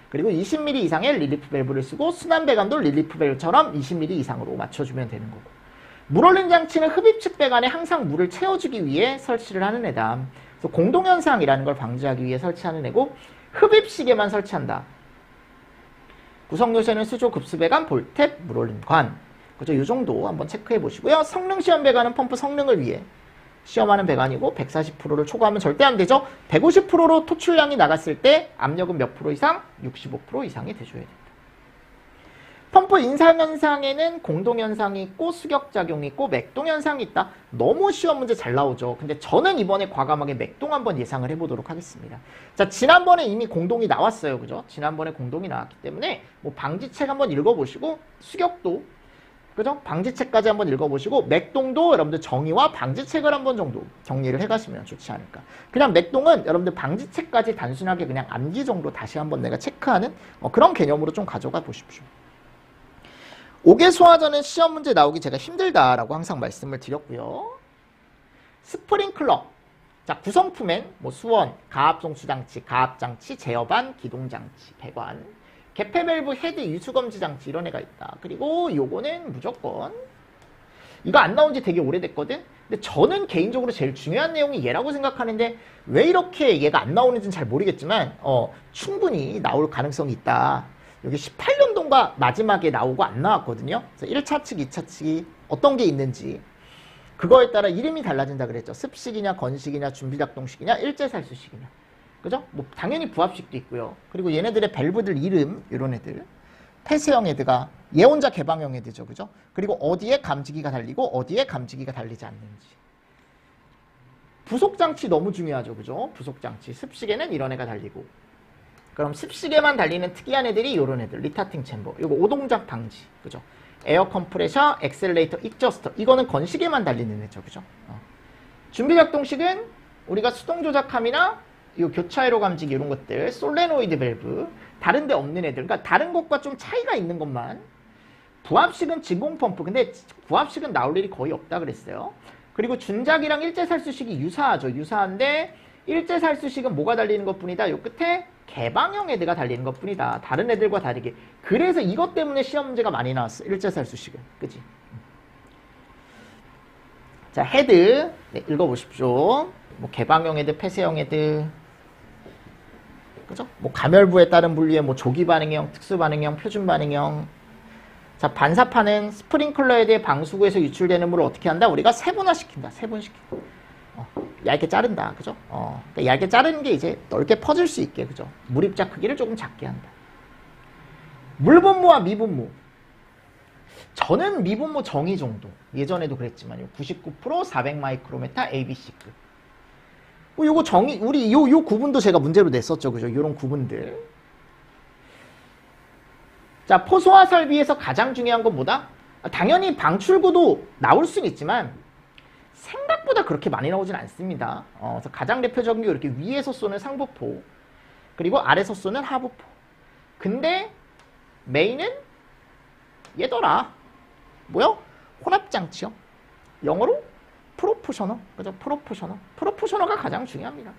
그리고 20mm 이상의 릴리프 밸브를 쓰고 순환배관도 릴리프 밸브처럼 20mm 이상으로 맞춰주면 되는 거고, 물올림 장치는 흡입식 배관에 항상 물을 채워주기 위해 설치를 하는 애다. 그래서 공동현상이라는 걸 방지하기 위해 설치하는 애고, 흡입식에만 설치한다. 구성 요소는 수조 급수 배관, 볼탭, 물올림관. 그죠? 이 정도 한번 체크해 보시고요. 성능 시험 배관은 펌프 성능을 위해 시험하는 배관이고 140%를 초과하면 절대 안 되죠. 150%로 토출량이 나갔을 때 압력은 몇 프로 이상? 65% 이상이 돼줘야 된다. 펌프 인상현상에는 공동현상이 있고 수격작용이 있고 맥동현상이 있다. 너무 시험 문제 잘 나오죠. 근데 저는 이번에 과감하게 맥동 한번 예상을 해보도록 하겠습니다. 자, 지난번에 이미 공동이 나왔어요. 그죠? 지난번에 공동이 나왔기 때문에 뭐 방지책 한번 읽어보시고, 수격도 그죠? 방지책까지 한번 읽어보시고, 맥동도 여러분들 정의와 방지책을 한번 정도 정리를 해가시면 좋지 않을까. 그냥 맥동은 여러분들 방지책까지 단순하게 그냥 암기 정도 다시 한번 내가 체크하는 그런 개념으로 좀 가져가 보십시오. 5개 소화전은 시험 문제 나오기 제가 힘들다라고 항상 말씀을 드렸고요. 스프링클러. 자, 구성품엔 뭐 수원, 가압송수장치, 가압장치, 제어반, 기동장치, 배관, 개폐밸브, 헤드, 유수검지 장치 이런 애가 있다. 그리고 요거는 무조건 이거 안 나온 지 되게 오래됐거든. 근데 저는 개인적으로 제일 중요한 내용이 얘라고 생각하는데 왜 이렇게 얘가 안 나오는지는 잘 모르겠지만 충분히 나올 가능성이 있다. 여기 18년도인가 마지막에 나오고 안 나왔거든요. 그래서 1차 측, 2차 측이 어떤 게 있는지 그거에 따라 이름이 달라진다 그랬죠. 습식이냐, 건식이냐, 준비작동식이냐, 일제살수식이냐. 그죠? 뭐 당연히 부합식도 있고요. 그리고 얘네들의 밸브들 이름, 이런 애들. 폐쇄형 헤드가 예온자 개방형 헤드죠. 그죠? 그리고 어디에 감지기가 달리고 어디에 감지기가 달리지 않는지. 부속장치 너무 중요하죠. 그죠? 부속장치. 습식에는 이런 애가 달리고. 그럼 습식에만 달리는 특이한 애들이 이런 애들. 리타팅 챔버. 이거 오동작 방지. 그죠? 에어 컴프레셔, 엑셀레이터, 익저스터. 이거는 건식에만 달리는 애죠. 그죠? 준비작동식은 우리가 수동 조작함이나 이 교차회로 감지기 이런 것들, 솔레노이드 밸브, 다른 데 없는 애들, 그러니까 다른 것과 좀 차이가 있는 것만. 부합식은 진공펌프, 근데 부합식은 나올 일이 거의 없다 그랬어요. 그리고 준작이랑 일제살수식이 유사하죠. 유사한데 일제살수식은 뭐가 달리는 것뿐이다. 요 끝에 개방형 헤드가 달리는 것뿐이다. 다른 애들과 다르게. 그래서 이것 때문에 시험 문제가 많이 나왔어. 일제살수식은. 그치? 자, 헤드 네, 읽어보십시오. 뭐 개방형 헤드, 폐쇄형 헤드, 그죠? 뭐 가멸부에 따른 분류에 뭐 조기 반응형, 특수 반응형, 표준 반응형. 자, 반사판은 스프링클러에 대해 방수구에서 유출되는 물을 어떻게 한다? 우리가 세분화시킨다. 세분시킨다. 얇게 자른다. 그죠? 그러니까 얇게 자르는 게 이제 넓게 퍼질 수 있게, 그죠? 물입자 크기를 조금 작게 한다. 물분무와 미분무. 저는 미분무 정의 정도. 예전에도 그랬지만요. 99% 400 마이크로메타 ABC급. 요거 정의, 우리 요 구분도 제가 문제로 냈었죠. 그죠? 요런 구분들. 자, 포소화 설비에서 가장 중요한 건 뭐다? 당연히 방출구도 나올 수는 있지만, 생각보다 그렇게 많이 나오진 않습니다. 그래서 가장 대표적인 게 이렇게 위에서 쏘는 상부포, 그리고 아래서 쏘는 하부포. 근데, 메인은 얘더라. 뭐요? 혼합장치요. 영어로? 프로포셔너. 그죠? 프로포셔너. 프로포셔너가 가장 중요합니다.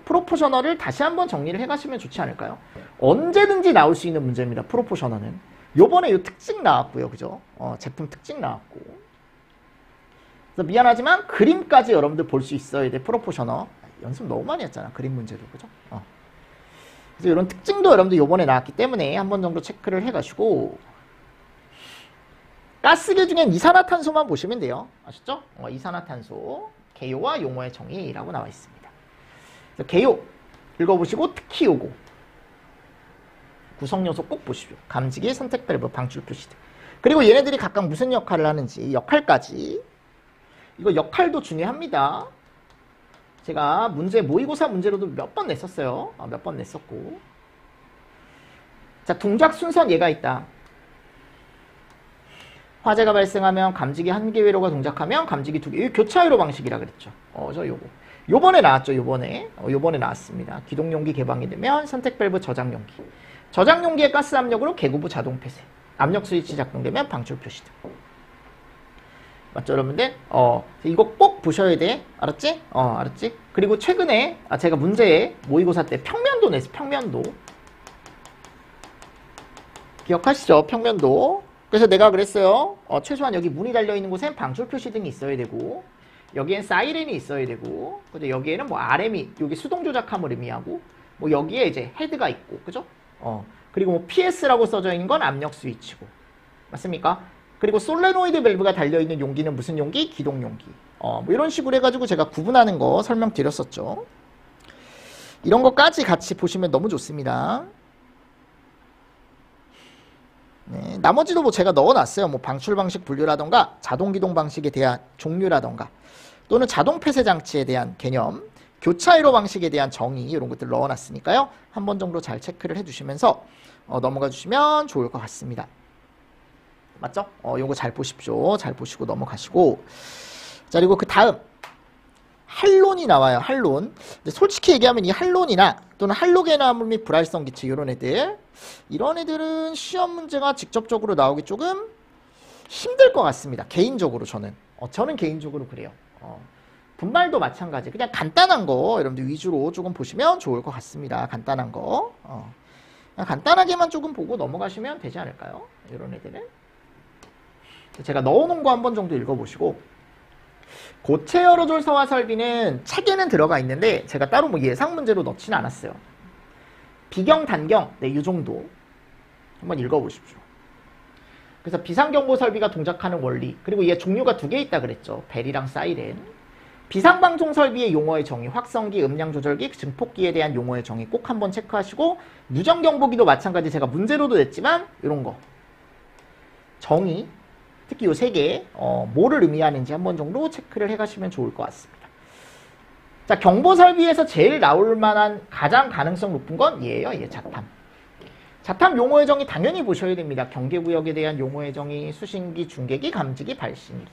프로포셔너를 다시 한번 정리를 해가시면 좋지 않을까요? 언제든지 나올 수 있는 문제입니다. 프로포셔너는. 요번에 요 특징 나왔고요. 그죠? 제품 특징 나왔고. 그래서 미안하지만 그림까지 여러분들 볼 수 있어야 돼. 프로포셔너. 연습 너무 많이 했잖아. 그림 문제도. 그죠? 그래서 이런 특징도 여러분들 요번에 나왔기 때문에 한 번 정도 체크를 해가시고, 가스계 중엔 이산화탄소만 보시면 돼요. 아셨죠? 이산화탄소, 개요와 용어의 정의라고 나와 있습니다. 그래서 개요 읽어보시고 특히 요거 구성요소 꼭 보십시오. 감지기, 선택 밸브, 방출 표시등. 그리고 얘네들이 각각 무슨 역할을 하는지 역할까지. 이거 역할도 중요합니다. 제가 문제 모의고사 문제로도 몇 번 냈었어요. 몇 번 냈었고. 자, 동작 순선 얘가 있다. 화재가 발생하면 감지기 한 개 회로가 동작하면 감지기 두 개. 이거 교차회로 방식이라 그랬죠. 저 요거. 요번에 나왔죠. 요번에 나왔습니다. 기동용기 개방이 되면 선택 밸브 저장용기. 저장용기의 가스 압력으로 개구부 자동 폐쇄. 압력 스위치 작동되면 방출 표시 등. 맞죠, 여러분들? 이거 꼭 보셔야 돼. 알았지? 알았지? 그리고 최근에 제가 문제에 모의고사 때 평면도 냈어요. 평면도. 기억하시죠? 평면도. 그래서 내가 그랬어요. 최소한 여기 문이 달려있는 곳엔 방출 표시 등이 있어야 되고, 여기엔 사이렌이 있어야 되고, 근데 여기에는 뭐 RM이, 여기 수동 조작함을 의미하고, 뭐 여기에 이제 헤드가 있고, 그죠? 그리고 뭐 PS라고 써져 있는 건 압력 스위치고. 맞습니까? 그리고 솔레노이드 밸브가 달려있는 용기는 무슨 용기? 기동 용기. 뭐 이런 식으로 해가지고 제가 구분하는 거 설명드렸었죠. 이런 것까지 같이 보시면 너무 좋습니다. 네, 나머지도 뭐 제가 넣어놨어요. 뭐 방출 방식 분류라던가 자동 기동 방식에 대한 종류라던가 또는 자동 폐쇄 장치에 대한 개념, 교차 회로 방식에 대한 정의 이런 것들 넣어놨으니까요. 한 번 정도 잘 체크를 해주시면서 넘어가 주시면 좋을 것 같습니다. 맞죠? 요거 잘 보십시오. 잘 보시고 넘어가시고. 자, 그리고 그 다음 할론이 나와요. 할론. 근데 솔직히 얘기하면 이 할론이나 또는 할로게나물 및 불활성 기체 이런 애들, 이런 애들은 시험 문제가 직접적으로 나오기 조금 힘들 것 같습니다. 개인적으로 저는 개인적으로 그래요. 분말도 마찬가지. 그냥 간단한 거 여러분들 위주로 조금 보시면 좋을 것 같습니다. 간단한 거. 그냥 간단하게만 조금 보고 넘어가시면 되지 않을까요? 이런 애들은. 제가 넣어놓은 거 한 번 정도 읽어보시고, 고체 열어줄 서화 설비는 책에는 들어가 있는데 제가 따로 뭐 예상 문제로 넣지는 않았어요. 비경, 단경, 네, 이 정도 한번 읽어보십시오. 그래서 비상경보 설비가 동작하는 원리, 그리고 얘 종류가 2개 있다 그랬죠. 벨이랑 사이렌. 비상방송 설비의 용어의 정의, 확성기, 음량 조절기, 증폭기에 대한 용어의 정의 꼭 한번 체크하시고, 누전경보기도 마찬가지 제가 문제로도 냈지만 이런 거 정의, 특히 요 3개 뭐를 의미하는지 한 번 정도 체크를 해가시면 좋을 것 같습니다. 자, 경보 설비에서 제일 나올 만한 가장 가능성 높은 건 얘예요. 얘 자탐. 자탐 용어의 정의 당연히 보셔야 됩니다. 경계구역에 대한 용어의 정의, 수신기, 중계기, 감지기, 발신기.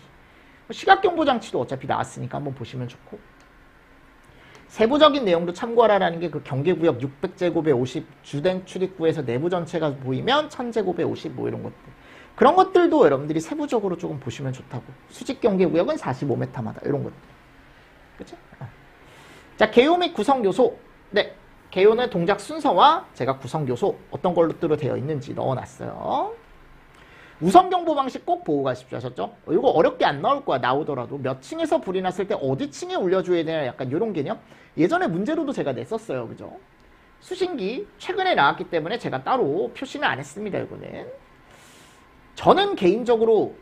시각경보 장치도 어차피 나왔으니까 한번 보시면 좋고, 세부적인 내용도 참고하라라는 게 그 경계구역 600제곱에 50 주된 출입구에서 내부 전체가 보이면 1000제곱에 50 뭐 이런 것들. 그런 것들도 여러분들이 세부적으로 조금 보시면 좋다고. 수직 경계구역은 45m마다 이런 것들. 그치? 자, 개요 및 구성 요소. 네, 개요는 동작 순서와 제가 구성 요소 어떤 걸로 되어 있는지 넣어놨어요. 우선 경보 방식 꼭 보고 가십시오. 하셨죠? 이거 어렵게 안 나올 거야. 나오더라도 몇 층에서 불이 났을 때 어디 층에 올려줘야 되나 약간 이런 개념. 예전에 문제로도 제가 냈었어요. 그죠? 수신기 최근에 나왔기 때문에 제가 따로 표시는 안 했습니다. 이거는. 저는 개인적으로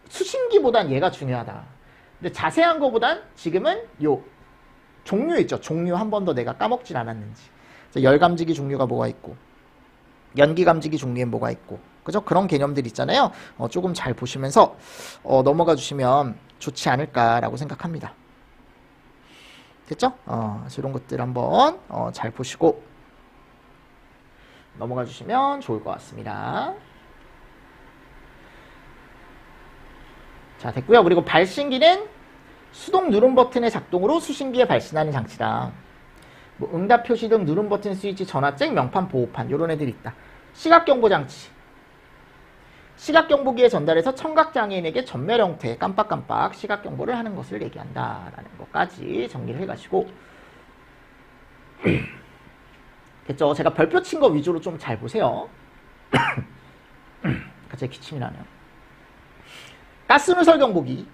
수신기보단 얘가 중요하다. 근데 자세한 거보단 지금은 요 종류 있죠. 종류 한 번 더 내가 까먹진 않았는지. 열 감지기 종류가 뭐가 있고, 연기 감지기 종류엔 뭐가 있고, 그죠? 그런 개념들 있잖아요. 조금 잘 보시면서 넘어가 주시면 좋지 않을까라고 생각합니다. 됐죠? 이런 것들 한번 잘 보시고 넘어가 주시면 좋을 것 같습니다. 자, 됐고요. 그리고 발신기는 수동 누름 버튼의 작동으로 수신기에 발신하는 장치다. 뭐 응답 표시 등 누름 버튼 스위치, 전화잭, 명판, 보호판 이런 애들이 있다. 시각경보 장치. 시각경보기에 전달해서 청각장애인에게 전멸 형태의 깜빡깜빡 시각경보를 하는 것을 얘기한다라는 것까지 정리를 해가시고 됐죠? 제가 별표 친 거 위주로 좀 잘 보세요. 갑자기 기침이 나네요. 가스누설 경보기.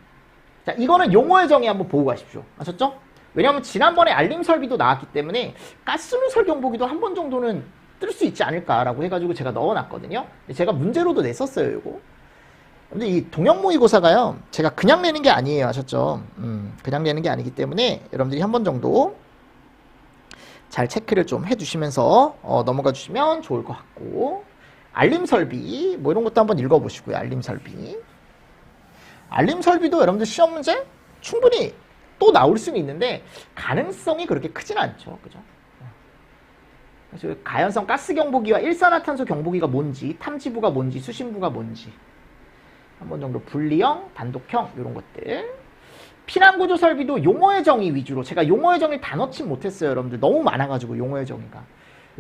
자, 이거는 용어의 정의 한번 보고 가십시오. 아셨죠? 왜냐하면 지난번에 알림 설비도 나왔기 때문에 가스누설 경보기도 한 번 정도는 뜰 수 있지 않을까라고 해가지고 제가 넣어놨거든요. 제가 문제로도 냈었어요, 이거. 근데 이 동형 모의고사가요, 제가 그냥 내는 게 아니에요. 아셨죠? 그냥 내는 게 아니기 때문에 여러분들이 한 번 정도 잘 체크를 좀 해주시면서 넘어가 주시면 좋을 것 같고, 알림 설비 뭐 이런 것도 한번 읽어보시고요. 알림 설비. 알림 설비도 여러분들 시험 문제 충분히 또 나올 수는 있는데 가능성이 그렇게 크진 않죠. 그죠? 그래서 가연성 가스 경보기와 일산화탄소 경보기가 뭔지, 탐지부가 뭔지, 수신부가 뭔지 한번 정도 분리형, 단독형 이런 것들. 피난구조 설비도 용어의 정의 위주로, 제가 용어의 정의 다 넣진 못했어요. 여러분들 너무 많아가지고 용어의 정의가.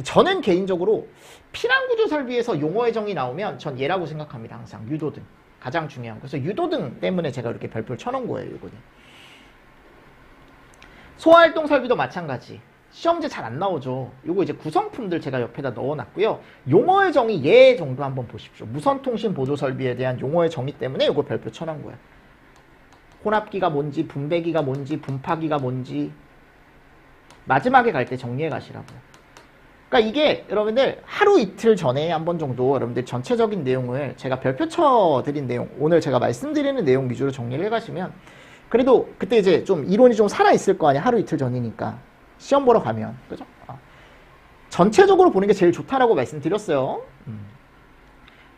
저는 개인적으로 피난구조 설비에서 용어의 정의 나오면 전 얘라고 생각합니다. 항상 유도등. 가장 중요한 거. 그래서 유도등 때문에 제가 이렇게 별표를 쳐놓은 거예요. 이거는. 소화활동 설비도 마찬가지. 시험제 잘 안 나오죠. 요거 이제 구성품들 제가 옆에다 넣어놨고요. 용어의 정의 얘 정도 한번 보십시오. 무선통신 보조 설비에 대한 용어의 정의 때문에 요거 별표 쳐놓은 거예요. 혼합기가 뭔지, 분배기가 뭔지, 분파기가 뭔지 마지막에 갈 때 정리해 가시라고요. 그러니까 이게 여러분들 하루 이틀 전에 한 번 정도 여러분들 전체적인 내용을 제가 별표 쳐드린 내용, 오늘 제가 말씀드리는 내용 위주로 정리를 해 가시면 그래도 그때 이제 좀 이론이 좀 살아있을 거 아니야. 하루 이틀 전이니까. 시험 보러 가면. 그죠? 전체적으로 보는 게 제일 좋다라고 말씀드렸어요.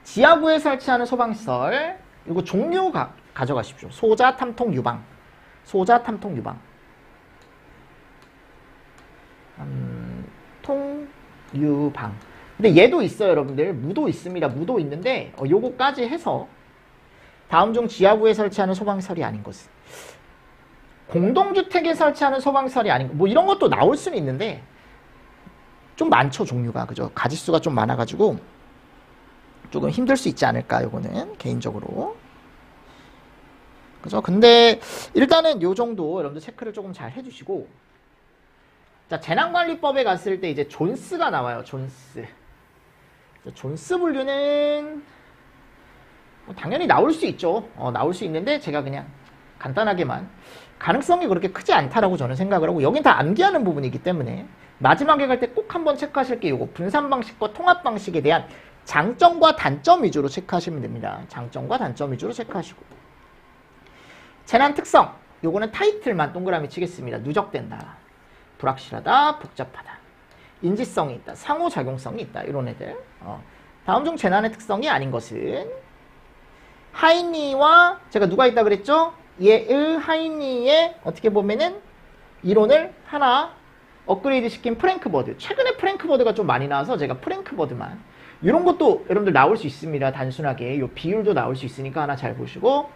지하구에 설치하는 소방시설. 이거 종류 가져가십시오. 소자, 탐통, 유방. 소자, 탐통, 유방. 통, 유방. 근데 얘도 있어요, 여러분들. 무도 있습니다. 무도 있는데, 요거까지 해서 다음 중 지하구에 설치하는 소방시설이 아닌 것은. 공동주택에 설치하는 소방시설이 아닌 것. 뭐 이런 것도 나올 수는 있는데, 좀 많죠, 종류가. 그죠? 가지수가 좀 많아가지고, 조금 힘들 수 있지 않을까, 요거는. 개인적으로. 그죠? 근데, 일단은 요 정도 여러분들 체크를 조금 잘 해주시고, 자, 재난관리법에 갔을 때 이제 존스가 나와요, 존스. 존스 분류는, 뭐 당연히 나올 수 있죠. 나올 수 있는데, 제가 그냥 간단하게만. 가능성이 그렇게 크지 않다라고 저는 생각을 하고, 여긴 다 암기하는 부분이기 때문에, 마지막에 갈 때 꼭 한번 체크하실 게 요거, 분산 방식과 통합 방식에 대한 장점과 단점 위주로 체크하시면 됩니다. 장점과 단점 위주로 체크하시고. 재난 특성. 요거는 타이틀만 동그라미 치겠습니다. 누적된다. 불확실하다. 복잡하다. 인지성이 있다. 상호작용성이 있다. 이런 애들. 다음 중 재난의 특성이 아닌 것은 하이니와 제가 누가 있다 그랬죠? 얘의 하이니의 어떻게 보면은 이론을 하나 업그레이드 시킨 프랭크버드. 최근에 프랭크버드가 좀 많이 나와서 제가 프랭크버드만 이런 것도 여러분들 나올 수 있습니다. 단순하게 요 비율도 나올 수 있으니까 하나 잘 보시고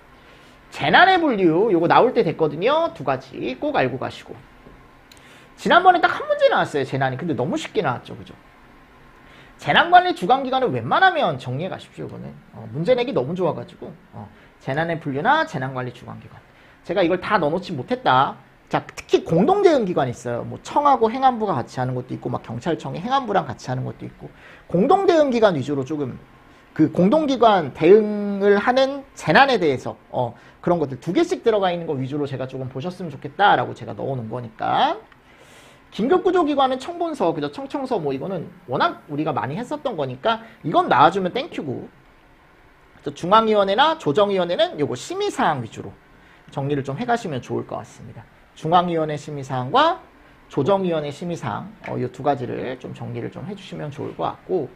재난의 분류 요거 나올 때 됐거든요. 두 가지 꼭 알고 가시고 지난번에 딱 한 문제 나왔어요. 재난이. 근데 너무 쉽게 나왔죠. 그죠? 재난관리 주관기관을 웬만하면 정리해 가십시오. 이거는 문제 내기 너무 좋아가지고 재난의 분류나 재난관리 주관기관. 제가 이걸 다 넣어놓지 못했다. 자, 특히 공동대응기관이 있어요. 뭐 청하고 행안부가 같이 하는 것도 있고 막 경찰청이 행안부랑 같이 하는 것도 있고 공동대응기관 위주로 조금 그 공동기관 대응을 하는 재난에 대해서 그런 것들 2개씩 들어가 있는 거 위주로 제가 조금 보셨으면 좋겠다라고 제가 넣어놓은 거니까. 긴급구조기관은 청본서, 그죠? 청청서 뭐 이거는 워낙 우리가 많이 했었던 거니까 이건 나와주면 땡큐고. 그래서 중앙위원회나 조정위원회는 요거 심의사항 위주로 정리를 좀 해가시면 좋을 것 같습니다. 중앙위원회 심의사항과 조정위원회 심의사항 이 두 가지를 좀 정리를 좀 해주시면 좋을 것 같고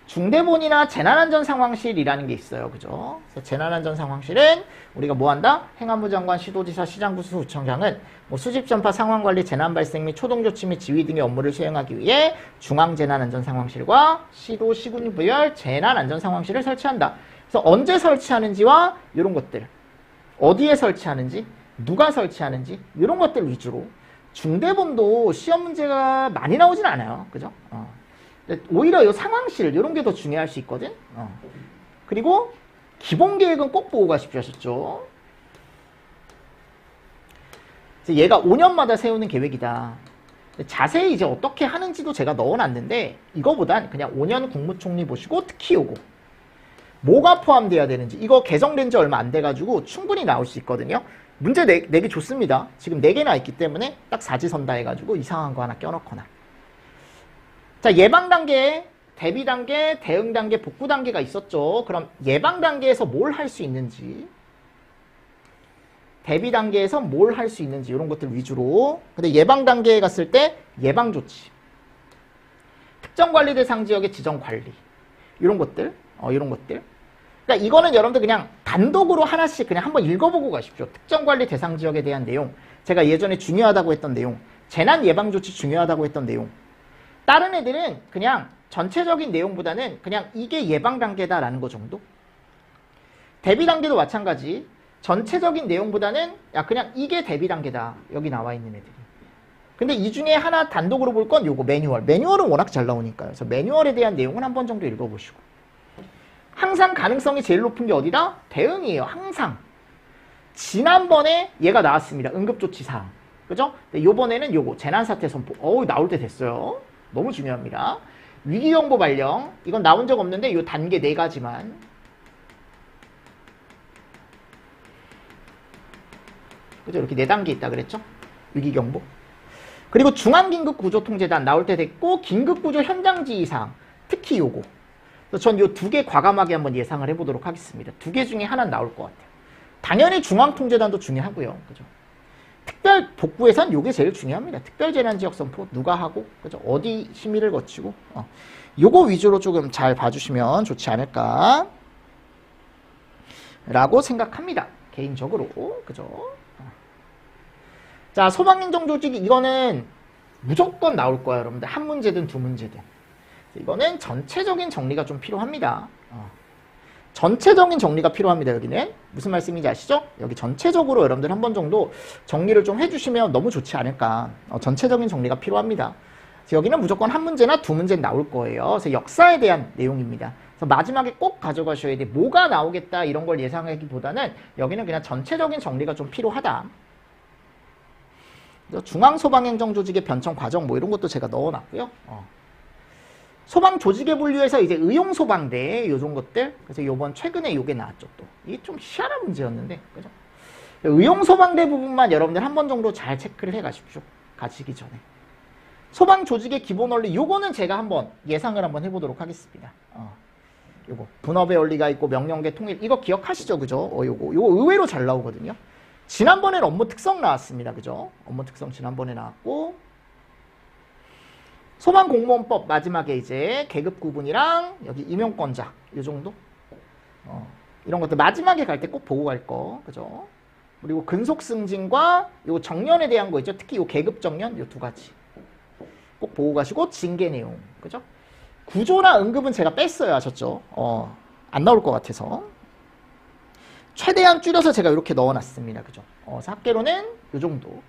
중대본이나 재난안전상황실이라는 게 있어요. 그죠? 그래서 재난안전상황실은 우리가 뭐 한다? 행안부 장관, 시도지사, 시장구, 수구청장은 뭐 수집전파 상황관리, 재난발생 및 초동조치 및 지휘 등의 업무를 수행하기 위해 중앙재난안전상황실과 시도, 시군부열 재난안전상황실을 설치한다. 그래서 언제 설치하는지와 이런 것들, 어디에 설치하는지, 누가 설치하는지 이런 것들 위주로 중대본도 시험 문제가 많이 나오진 않아요. 그죠? 오히려 이 상황실 이런 게 더 중요할 수 있거든. 그리고 기본 계획은 꼭 보고 가십시오 하셨죠. 얘가 5년마다 세우는 계획이다. 자세히 이제 어떻게 하는지도 제가 넣어놨는데 이거보단 그냥 5년 국무총리 보시고 특히 요거 뭐가 포함돼야 되는지 이거 개정된 지 얼마 안 돼가지고 충분히 나올 수 있거든요. 문제 내기 좋습니다. 지금 4개나 있기 때문에 딱 사지선다 해가지고 이상한 거 하나 껴넣거나. 자, 예방 단계, 대비 단계, 대응 단계, 복구 단계가 있었죠. 그럼 예방 단계에서 뭘 할 수 있는지, 대비 단계에서 뭘 할 수 있는지 이런 것들 위주로. 근데 예방 단계에 갔을 때 예방 조치, 특정 관리 대상 지역의 지정 관리 이런 것들, 이런 것들. 그러니까 이거는 여러분들 그냥 단독으로 하나씩 그냥 한번 읽어보고 가십시오. 특정 관리 대상 지역에 대한 내용, 제가 예전에 중요하다고 했던 내용, 재난 예방 조치 중요하다고 했던 내용. 다른 애들은 그냥 전체적인 내용보다는 그냥 이게 예방 단계다라는 거 정도? 대비 단계도 마찬가지. 전체적인 내용보다는 야 그냥 이게 대비 단계다. 여기 나와 있는 애들이. 근데 이 중에 하나 단독으로 볼 건 요거 매뉴얼. 매뉴얼은 워낙 잘 나오니까요. 그래서 매뉴얼에 대한 내용은 한 번 정도 읽어보시고. 항상 가능성이 제일 높은 게 어디다? 대응이에요. 항상. 지난번에 얘가 나왔습니다. 응급조치사항. 그죠? 요번에는 요거 재난사태 선포. 나올 때 됐어요. 너무 중요합니다. 위기경보 발령. 이건 나온 적 없는데 요 단계 4가지만. 그죠? 이렇게 4단계 있다 그랬죠? 위기경보. 그리고 중앙긴급구조통제단 나올 때 됐고, 긴급구조 현장지휘사항. 특히 요거. 전 요 2개 과감하게 한번 예상을 해보도록 하겠습니다. 2개 중에 하나는 나올 것 같아요. 당연히 중앙통제단도 중요하고요. 그죠? 특별 복구에선 요게 제일 중요합니다. 특별재난지역 선포 누가 하고, 그죠? 어디 심의를 거치고, 요거 위주로 조금 잘 봐주시면 좋지 않을까 라고 생각합니다. 개인적으로. 그죠? 자, 소방행정조직 이거는 무조건 나올 거예요, 여러분들. 한 문제든 2문제든. 이거는 전체적인 정리가 좀 필요합니다. 전체적인 정리가 필요합니다. 여기는 무슨 말씀인지 아시죠? 여기 전체적으로 여러분들 한 번 정도 정리를 좀 해주시면 너무 좋지 않을까. 전체적인 정리가 필요합니다. 그래서 여기는 무조건 한 문제나 2문제는 나올 거예요. 그래서 역사에 대한 내용입니다. 그래서 마지막에 꼭 가져가셔야 돼. 뭐가 나오겠다 이런 걸 예상하기보다는 여기는 그냥 전체적인 정리가 좀 필요하다. 중앙소방행정조직의 변청 과정 뭐 이런 것도 제가 넣어놨고요. 소방 조직에 분류해서 이제 의용소방대 요런 것들. 그래서 요번 최근에 요게 나왔죠. 또 이게 좀 희한한 문제였는데, 그죠? 의용소방대 부분만 여러분들 한 번 정도 잘 체크를 해 가십시오. 가시기 전에. 소방 조직의 기본 원리 요거는 제가 한번 예상을 한번 해보도록 하겠습니다. 요거 분업의 원리가 있고 명령계 통일 이거 기억하시죠, 그죠? 요거 의외로 잘 나오거든요. 지난번에는 업무 특성 나왔습니다, 그죠? 업무 특성 지난번에 나왔고. 소방공무원법 마지막에 이제 계급 구분이랑 여기 임용권자 이 정도 이런 것들 마지막에 갈 때 꼭 보고 갈 거, 그죠? 그리고 근속 승진과 요 정년에 대한 거 있죠. 특히 요 계급 정년 요 2가지 꼭 보고 가시고 징계 내용, 그죠? 구조나 응급은 제가 뺐어요, 아셨죠? 안 나올 것 같아서 최대한 줄여서 제가 이렇게 넣어놨습니다, 그죠? 학계로는 요 정도.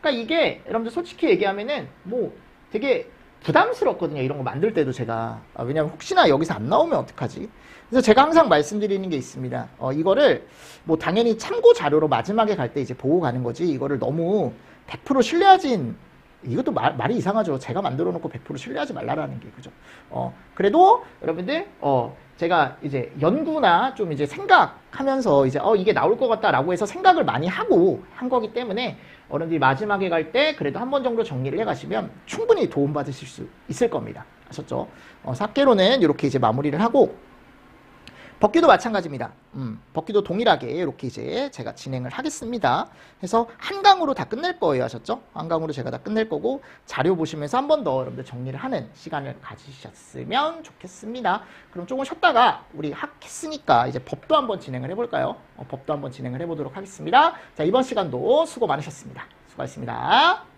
그러니까 이게 여러분들 솔직히 얘기하면은 뭐 되게 부담스럽거든요. 이런 거 만들 때도 제가. 왜냐면 혹시나 여기서 안 나오면 어떡하지? 그래서 제가 항상 말씀드리는 게 있습니다. 이거를 뭐 당연히 참고 자료로 마지막에 갈 때 이제 보고 가는 거지. 이거를 너무 100% 신뢰하진, 이것도 말이 이상하죠. 제가 만들어 놓고 100% 신뢰하지 말라라는 게, 그죠? 그래도 여러분들, 제가 이제 연구나 좀 이제 생각하면서 이제 이게 나올 것 같다라고 해서 생각을 많이 하고 한 거기 때문에 어른들이 마지막에 갈 때 그래도 한 번 정도 정리를 해 가시면 충분히 도움받으실 수 있을 겁니다. 아셨죠? 삭개로는 이렇게 이제 마무리를 하고, 법규도 마찬가지입니다. 법규도 동일하게 이렇게 이제 제가 진행을 하겠습니다. 해서 한 강으로 다 끝낼 거예요. 아셨죠? 한 강으로 제가 다 끝낼 거고, 자료 보시면서 한 번 더 여러분들 정리를 하는 시간을 가지셨으면 좋겠습니다. 그럼 조금 쉬었다가 우리 했으니까 이제 법도 한번 진행을 해볼까요? 법도 한번 진행을 해보도록 하겠습니다. 자, 이번 시간도 수고 많으셨습니다. 수고하셨습니다.